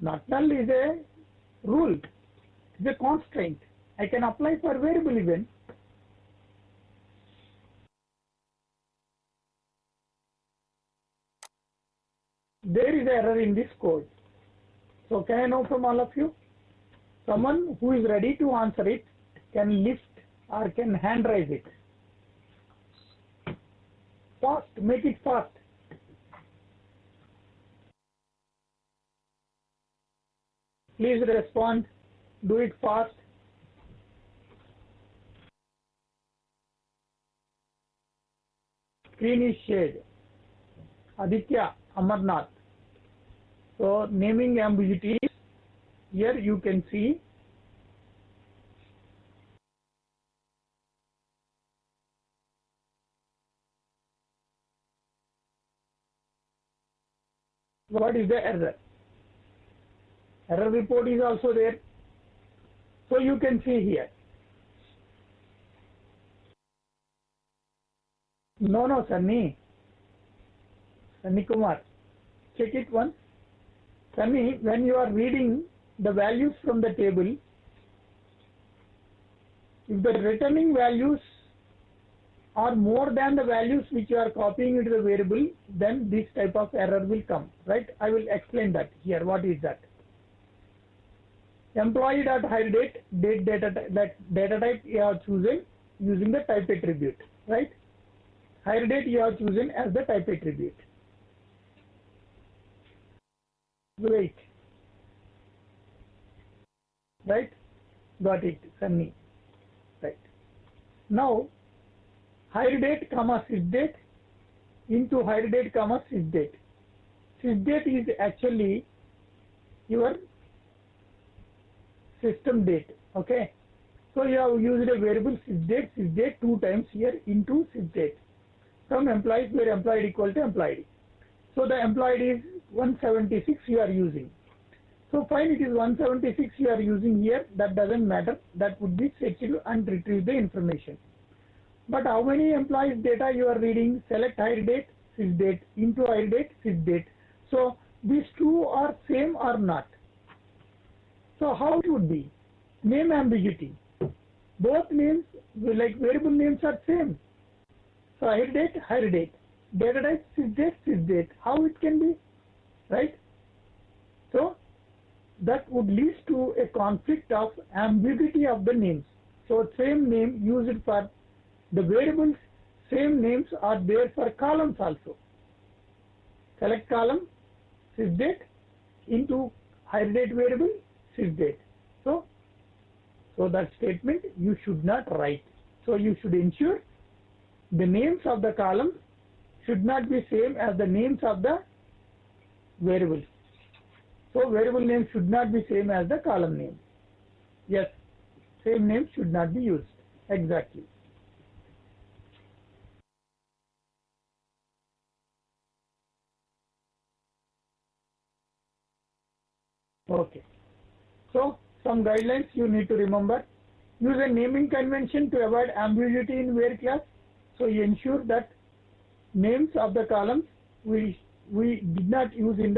A: Not null is a rule, it's a constraint. I can apply for variable even. There is error in this code. So can I know from all of you? Someone who is ready to answer it can lift or can hand raise it. Fast, make it fast. Please respond, do it fast. Screen is shared. Aditya, Amarnath. So naming ambiguities, here you can see what is the error. Error report is also there. So you can see here. No, Sunny Kumar, check it once. Sunny, when you are reading the values from the table, if the returning values are more than the values which you are copying into the variable, then this type of error will come, right? I will explain that here. What is that? Employee.hiredate, date data type you have chosen using the type attribute, right? Hire date you have chosen as the type attribute. Wait. right? Got it, Sunny. Right. Now, hire date comma sysdate into hire date comma sysdate. Sysdate is actually your system date. Okay. So you have used a variable sysdate 2 times here into sysdate. From employees where employed equal to employed. So the employed is 176 you are using. So fine, it is 176 you are using here, that doesn't matter, that would be fetched and retrieve the information. But how many employees data you are reading? Select hire date, sysdate into hire date, sysdate. So these two are same or not? So how it would be? Name ambiguity. Both names, like variable names are same. So hire date, data type, sysdate. How it can be, right? So that would lead to a conflict of ambiguity of the names. So same name used for the variables, same names are there for columns also. Select column, sysdate into hire date variable, sysdate. So that statement you should not write. So you should ensure the names of the columns should not be same as the names of the variables. So variable name should not be same as the column name. Yes, same name should not be used. Exactly. Okay. So some guidelines you need to remember. Use a naming convention to avoid ambiguity in var class. So you ensure that names of the columns we don't use in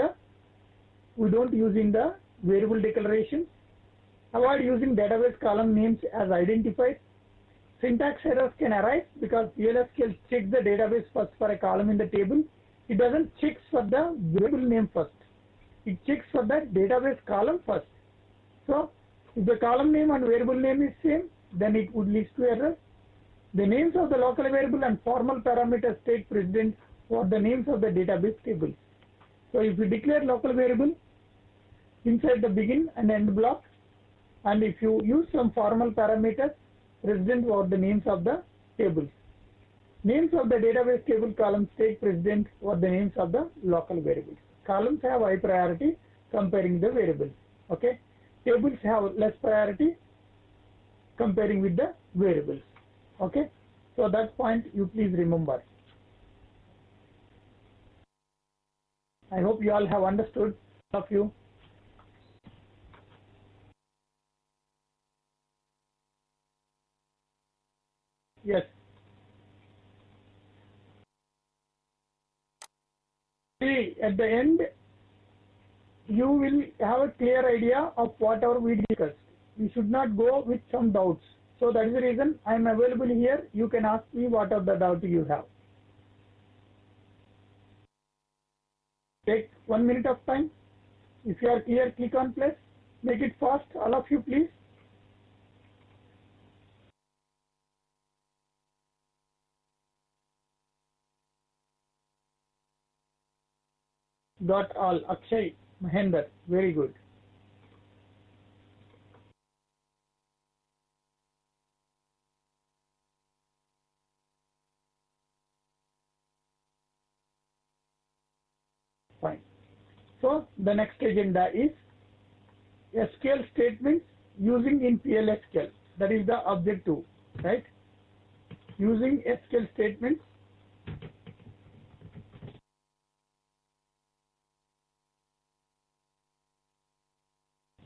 A: the variable declaration. Avoid using database column names as identifiers. Syntax errors can arise because PLSQL checks the database first for a column in the table. It doesn't check for the variable name first. It checks for the database column first. So if the column name and variable name is same, then it would lead to error. The names of the local variable and formal parameters take precedence for the names of the database tables. So if you declare local variable inside the begin and end block, and if you use some formal parameters, precedent over the names of the tables. Names of the database table columns take precedence over the names of the local variables. Columns have high priority comparing the variables. Okay. Tables have less priority comparing with the variables. Okay. So that point you please remember. I hope you all have understood, all of you. Yes. See, at the end, you will have a clear idea of whatever we discussed. You should not go with some doubts. So that is the reason I am available here. You can ask me what are the doubts you have. Take 1 minute of time. If you are clear, click on plus. Make it fast, all of you, please. Got all. Akshay, Mahendra, very good. Fine. So the next agenda is SQL statements using in PLSQL. That is the objective, right? Using SQL statements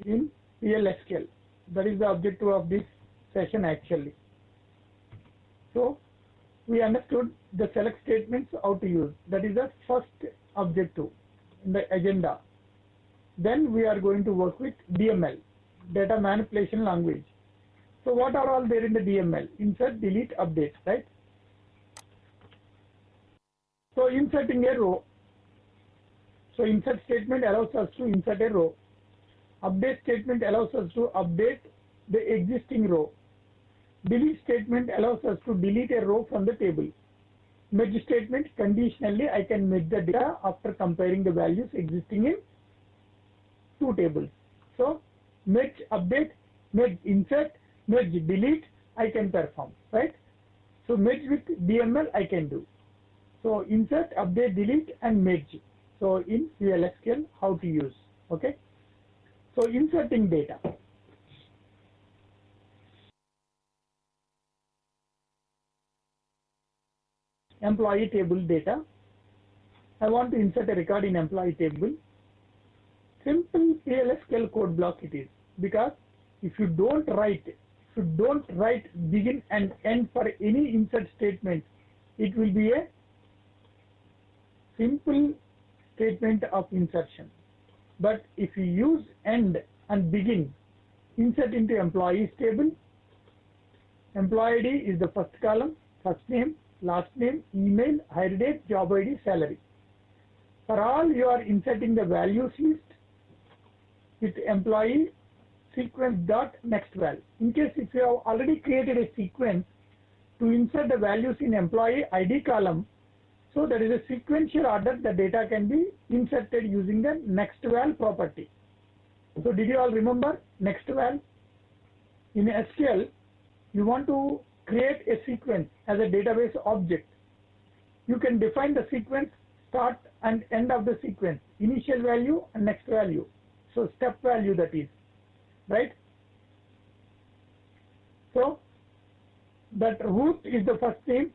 A: in PLSQL. That is the objective of this session actually. So we understood the select statements how to use. That is the first objective in the agenda. Then we are going to work with DML, data manipulation language. So what are all there in the DML? Insert, delete, update, right? So inserting a row. So insert statement allows us to insert a row. Update statement allows us to update the existing row. Delete statement allows us to delete a row from the table. Merge statement, conditionally I can merge the data after comparing the values existing in two tables. So merge, update, merge, insert, merge, delete, I can perform, right? So merge with DML I can do. So insert, update, delete and merge. So in PLSQL, how to use, okay? So inserting data. Employee table data. I want to insert a record in employee table. Simple PLSQL code block it is, because if you don't write begin and end for any insert statement, it will be a simple statement of insertion. But if you use end and begin, insert into employees table, employee ID is the first column, first name, last name, email, hire date, job ID, salary. For all you are inserting the values list with employee sequence dot next val. In case if you have already created a sequence to insert the values in employee ID column, so there is a sequential order the data can be inserted using the next val property. So did you all remember next val? In SQL, you want to create a sequence as a database object. You can define the sequence start and end of the sequence, initial value and next value. So step value that is, right? So that root is the first name,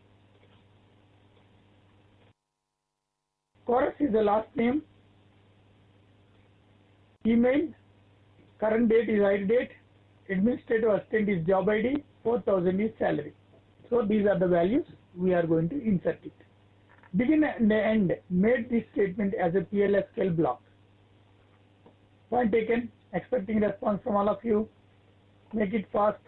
A: chorus is the last name, email, current date is hire date, administrative assistant is job ID, 4,000 is salary. So these are the values we are going to insert it. Begin and end, made this statement as a PLSQL block. Point taken, expecting response from all of you. Make it fast.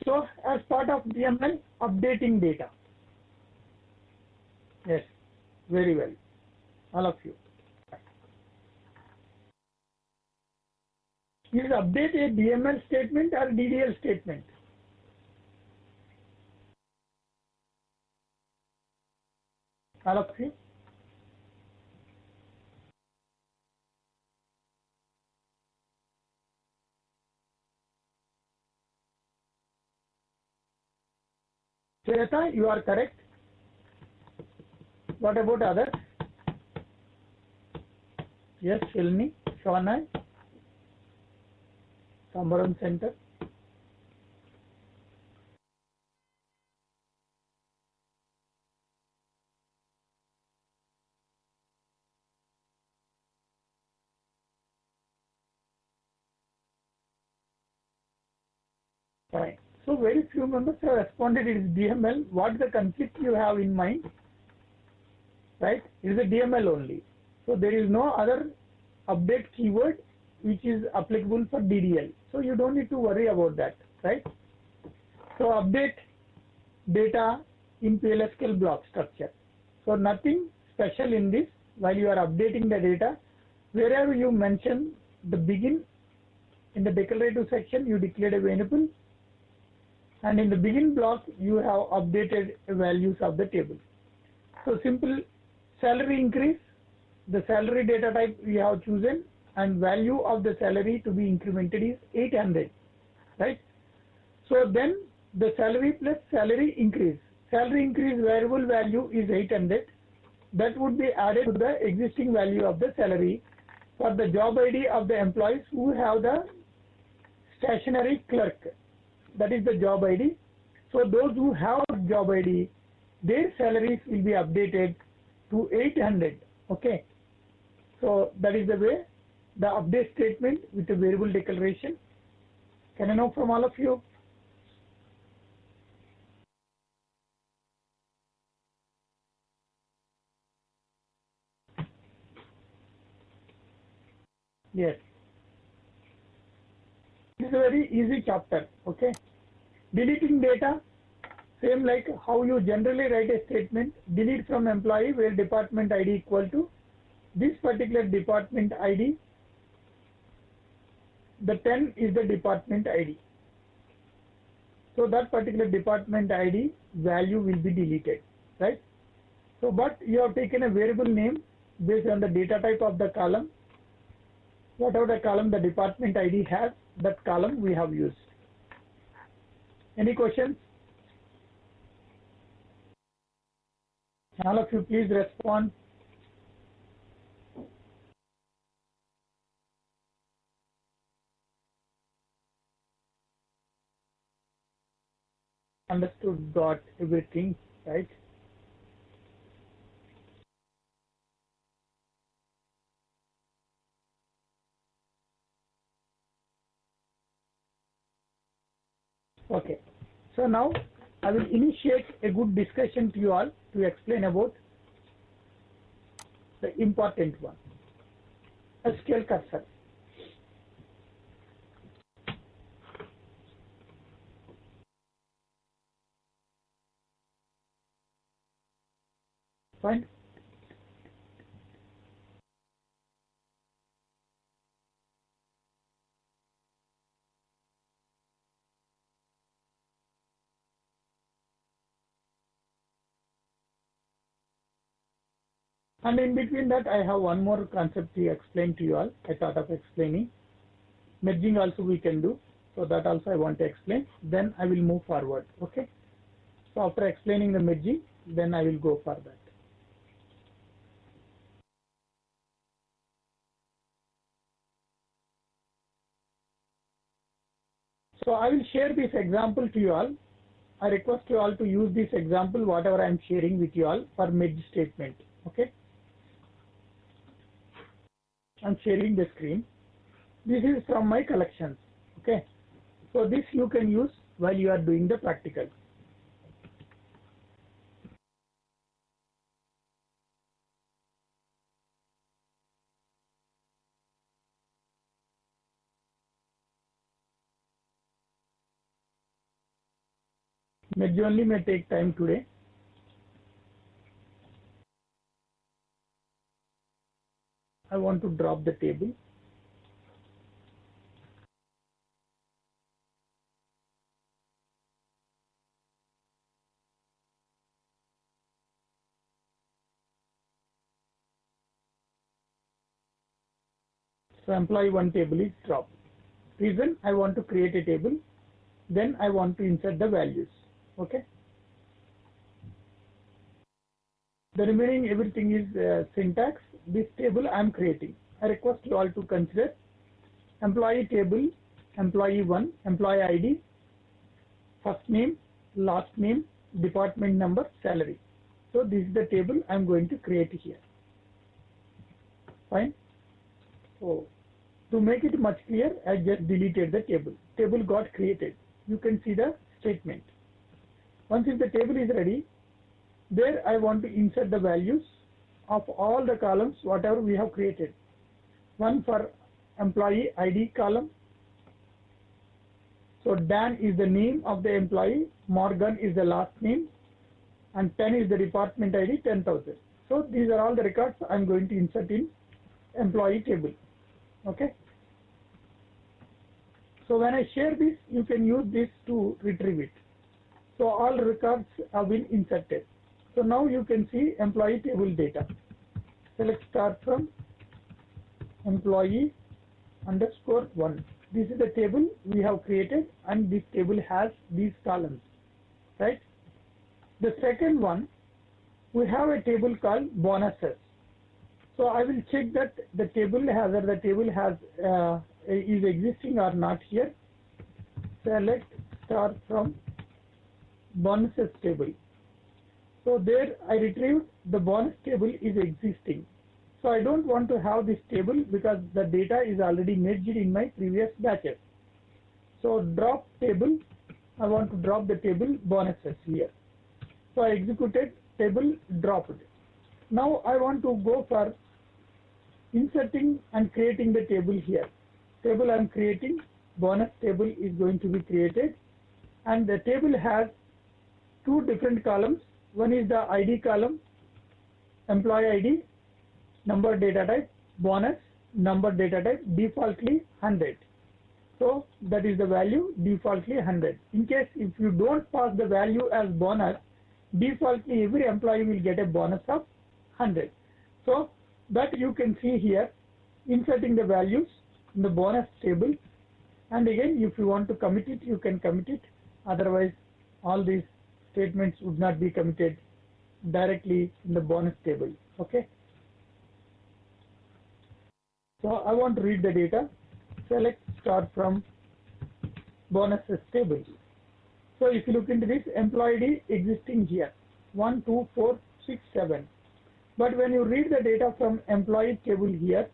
A: So as part of DML, updating data. Yes, very well, all of you. Is update a DML statement or DDL statement? All of you? Shweta, you are correct. What about others? Yes, Shalini, Shawnai, Sambaram Center. Fine. So very few members have responded it is DML. What is the conflict you have in mind? Right? It is a DML only. So there is no other update keyword which is applicable for DDL. So you don't need to worry about that, right? So update data in PLSQL block structure. So nothing special in this. While you are updating the data, wherever you mention the begin, in the declarative section you declared a variable, and in the begin block you have updated values of the table. So simple salary increase, the salary data type we have chosen, and value of the salary to be incremented is 800, right? So then the salary plus salary increase variable value is 800. That would be added to the existing value of the salary for the job ID of the employees who have the stationary clerk. That is the job ID. So those who have job ID, their salaries will be updated to 800. Okay. So that is the way the update statement with a variable declaration. Can I know from all of you? Yes. This is a very easy chapter. Okay. Deleting data, same like how you generally write a statement, delete from employee where department ID equal to this particular department ID. The 10 is the department ID. So that particular department ID value will be deleted, right? So, but you have taken a variable name based on the data type of the column. Whatever the column the department ID has, that column we have used. Any questions? All of you please respond. Understood, got everything, right? Okay, so now I will initiate a good discussion to you all to explain about the important one, SQL cursor. Fine. And in between that, I have one more concept to explain to you all. I thought of explaining. Merging also we can do. So that also I want to explain. Then I will move forward. Okay. So after explaining the merging, then I will go for that. So I will share this example to you all. I request you all to use this example, whatever I am sharing with you all, for merge statement. Okay. I'm sharing the screen. This is from my collections. Okay. So this you can use while you are doing the practical. Merge only may take time today. I want to drop the table. So employee one table is dropped. Reason, I want to create a table. Then I want to insert the values. Okay. The remaining everything is syntax. This table I am creating. I request you all to consider employee table, employee one, employee ID, first name, last name, department number, salary. So this is the table I am going to create here. Fine. So to make it much clear, I just deleted the table. Table got created. You can see the statement. Once if the table is ready, there I want to insert the values of all the columns whatever we have created. One for employee ID column. So Dan is the name of the employee, Morgan is the last name, and 10 is the department ID, 10,000. So these are all the records I am going to insert in employee table. Okay. So when I share this, you can use this to retrieve it. So all records have been inserted. So now you can see employee table data. Select start from employee underscore one. This is the table we have created, and this table has these columns, right? The second one, we have a table called bonuses. So I will check that the table has, whether the table has is existing or not here. Select start from bonuses table. So there I retrieved the bonus table is existing. So I don't want to have this table because the data is already merged in my previous batches. So drop table, I want to drop the table bonuses here. So I executed, table dropped. Now I want to go for inserting and creating the table here. Table I am creating, bonus table is going to be created, and the table has two different columns. One is the ID column, employee ID, number data type, bonus, number data type, defaultly 100. So that is the value, defaultly 100. In case if you don't pass the value as bonus, defaultly every employee will get a bonus of 100. So that you can see here, inserting the values in the bonus table, and again if you want to commit it, you can commit it, otherwise all these statements would not be committed directly in the bonus table. Okay, so I want to read the data. Select start from bonuses table. So if you look into this, employee ID existing here 1, 2, 4, 6, 7, but when you read the data from employee table here,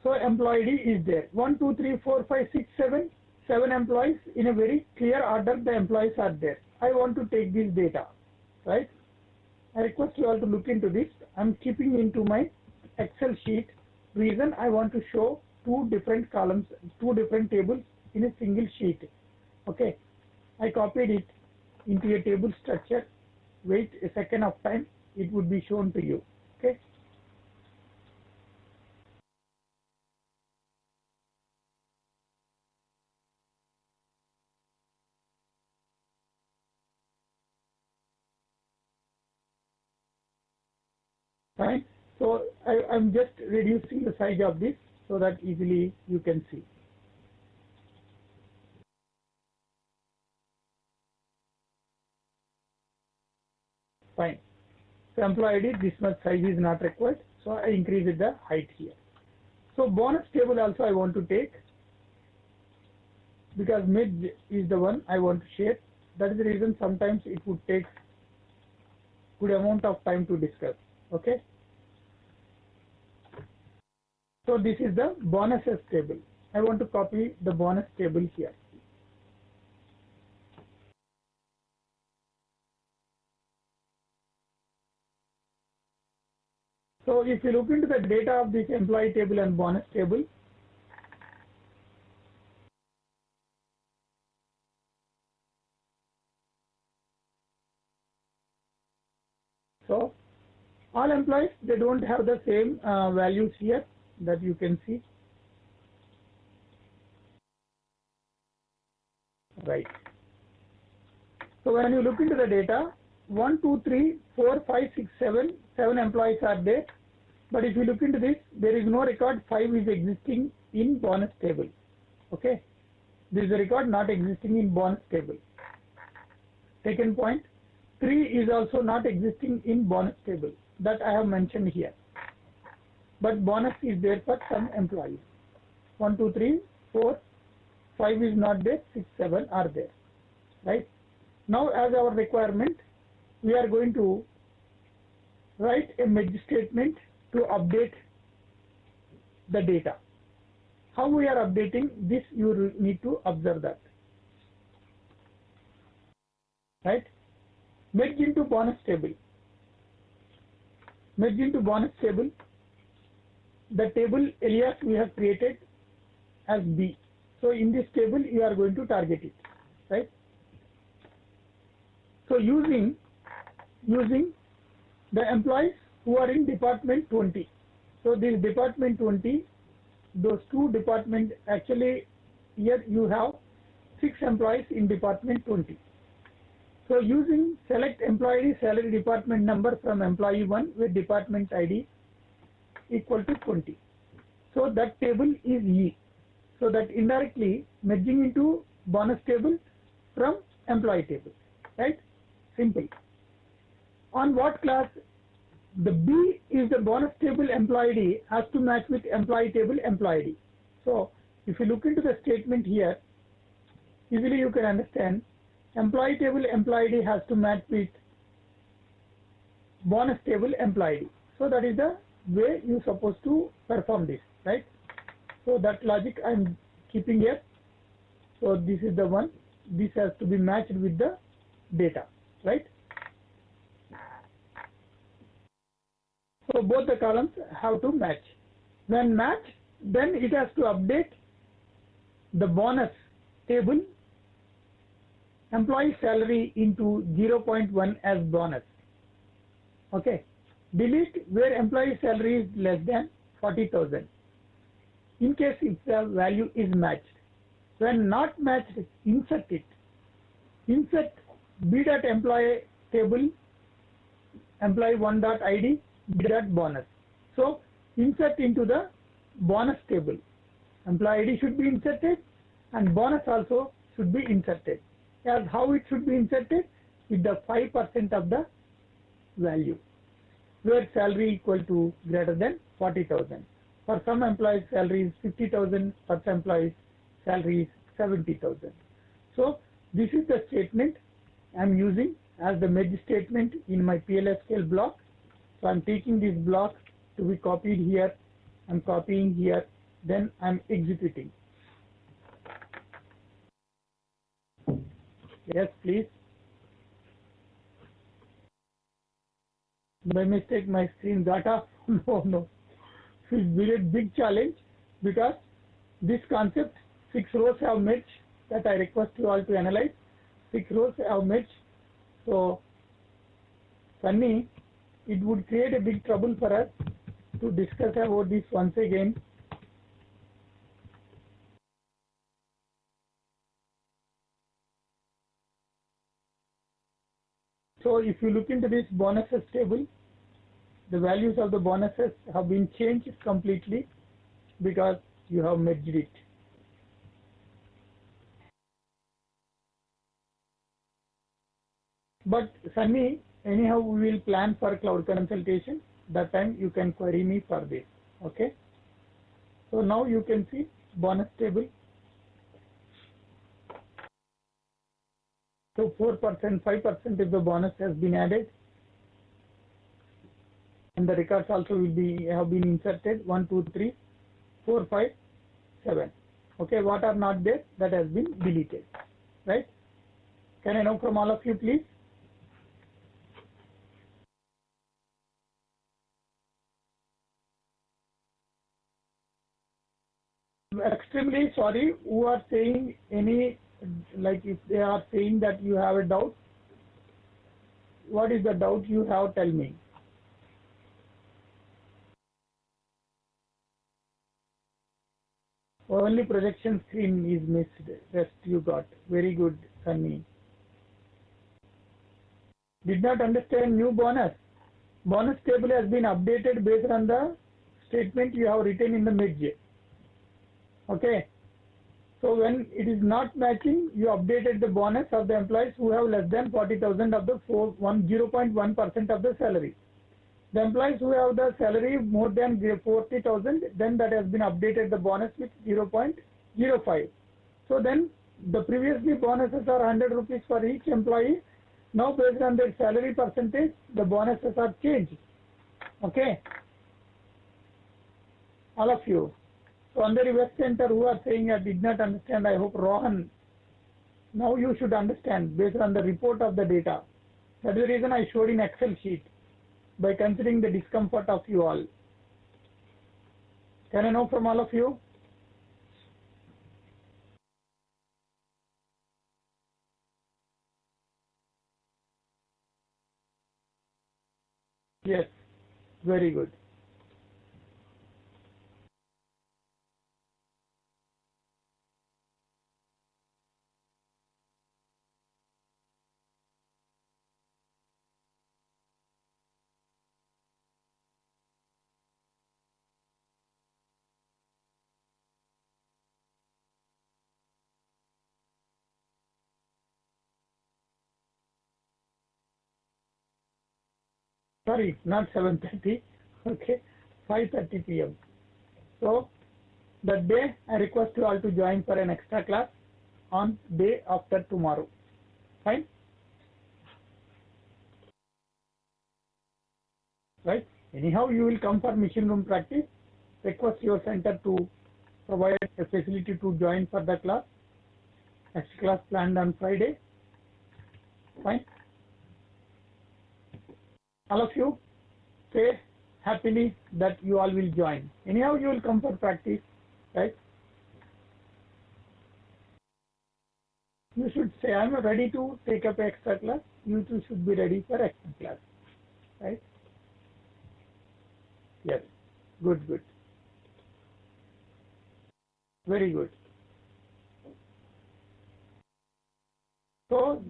A: so employee ID is there 1, 2, 3, 4, 5, 6, 7, 7 employees in a very clear order. The employees are there. I want to take this data, right? I request you all to look into this. I'm keeping into my Excel sheet. Reason, I want to show two different columns, two different tables in a single sheet. Okay, I copied it into a table structure. Wait a second of time, it would be shown to you. Okay. Fine. So I'm just reducing the size of this so that easily you can see. Fine. So employee ID, this much size is not required, so I increased the height here. So bonus table also I want to take, because mid is the one I want to share. That is the reason sometimes it would take good amount of time to discuss. Okay. So this is the bonuses table. I want to copy the bonus table here. So if you look into the data of this employee table and bonus table, so all employees, they don't have the same values here that you can see. Right. So when you look into the data, 1, 2, 3, 4, 5, 6, 7, 7 employees are there. But if you look into this, there is no record 5 is existing in bonus table. Okay. This is a record not existing in bonus table. Second point, 3 is also not existing in bonus table. That I have mentioned here. But bonus is there for some employees. 1, 2, 3, 4, 5 is not there, 6, 7 are there. Right. Now as our requirement, we are going to write a merge statement to update the data. How we are updating this, you need to observe that. Right. Merge into bonus table. Merge into bonus table. The table alias we have created as B. So in this table you are going to target it. Right. So using the employees who are in department 20. So this department 20, those two department, actually here you have 6 employees in department 20. So using select employee salary department number from employee 1 with department ID equal to 20. So that table is E. So that indirectly merging into bonus table from employee table. Right? Simple. On what class? The B is the bonus table employee ID has to match with employee table employee ID. So if you look into the statement here, easily you can understand employee table employee ID has to match with bonus table employee ID. So that is the way you're supposed to perform this, right? So that logic I'm keeping here. So this is the one. This has to be matched with the data, right? So both the columns have to match. When match, then it has to update the bonus table employee salary into 0.1 as bonus. Okay. Delete where employee salary is less than 40,000. In case if the value is matched. When not matched, insert it. Insert b.employee table employee1.id b.bonus. So insert into the bonus table. Employee ID should be inserted and bonus also should be inserted. As how it should be inserted? With the 5% of the value, where salary equal to greater than 40,000. For some employees salary is 50,000, for some employees salary is 70,000. So this is the statement I am using as the merge statement in my PLSQL block. So I am taking this block to be copied here, I am copying here, then I am executing. Yes, please. By mistake my screen got off. No. It's a big challenge because this concept 6 rows have merged that I request you all to analyze. 6 rows have merged. So Sunny, it would create a big trouble for us to discuss about this once again. So if you look into this bonuses table, the values of the bonuses have been changed completely because you have merged it. But Sunny, anyhow we will plan for cloud consultation. That time you can query me for this. Okay. So now you can see bonus table. So 4%, 5% if the bonus has been added, and the records also will be have been inserted 1, 2, 3, 4, 5, 7. Okay, what are not there, that has been deleted, right? Can I know from all of you, please? Extremely sorry who are saying any, like if they are saying that you have a doubt. What is the doubt you have? Tell me. Only projection screen is missed. Rest you got. Very good, Sunny. Did not understand new bonus. Bonus table has been updated based on the statement you have written in the merge. Okay. So when it is not matching, you updated the bonus of the employees who have less than 40,000 of the 0.1% of the salary. The employees who have the salary more than 40,000, then that has been updated the bonus with 0.05. So then the previously bonuses are 100 rupees for each employee. Now based on their salary percentage, the bonuses are changed. Okay. All of you. So on the West Center who are saying I did not understand, I hope Rohan, now you should understand based on the report of the data. That is the reason I showed in Excel sheet by considering the discomfort of you all. Can I know from all of you? Yes, very good. Sorry, not 7:30. Okay, 5:30 p.m. So that day I request you all to join for an extra class on day after tomorrow. Fine? Right? Anyhow, you will come for machine room practice. Request your center to provide a facility to join for the class. Next class planned on Friday. Fine? All of you say happily that you all will join. Anyhow, you will come for practice, right? You should say, I am ready to take up extra class. You too should be ready for extra class, right? Yes. Good, good. Very good. So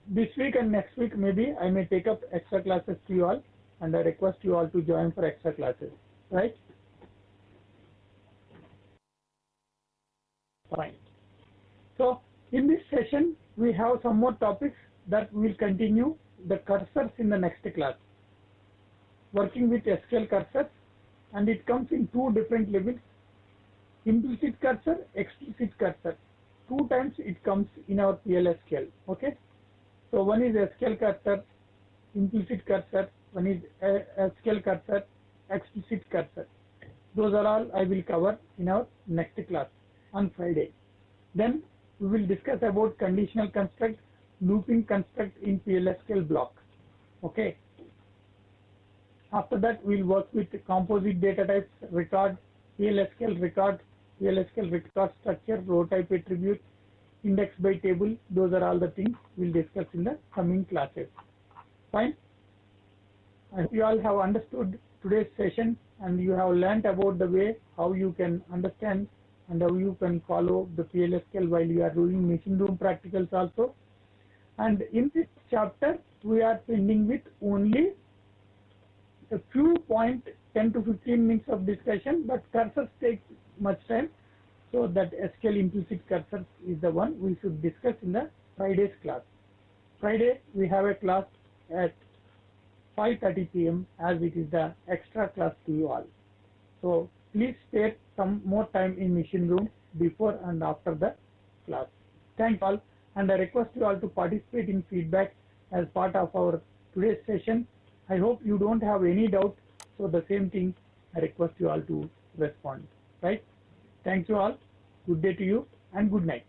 A: this week and next week maybe I may take up extra classes to you all, and I request you all to join for extra classes, right? Fine. So in this session we have some more topics that we will continue the cursors in the next class, working with SQL cursors, and it comes in two different levels: implicit cursor, explicit cursor. Two times it comes in our PLSQL. Okay. So one is SQL cursor, implicit cursor. One is SQL cursor, explicit cursor. Those are all I will cover in our next class on Friday. Then we will discuss about conditional construct, looping construct in PLSQL block. Okay. After that we will work with composite data types, record, PLSQL record structure, row type attribute, index by table. Those are all the things we will discuss in the coming classes. Fine. I hope you all have understood today's session and you have learnt about the way how you can understand and how you can follow the PLSQL while you are doing machine room practicals also. And in this chapter we are ending with only a few 10 to 15 minutes of discussion, but cursors take much time, so that SQL implicit cursor is the one we should discuss in the Friday's class. Friday we have a class at 5:30 p.m. as it is the extra class to you all. So please spare some more time in machine room before and after the class. Thank you all, and I request you all to participate in feedback as part of our today's session. I hope you don't have any doubt, so the same thing I request you all to respond, right? Thank you all. Good day to you and good night.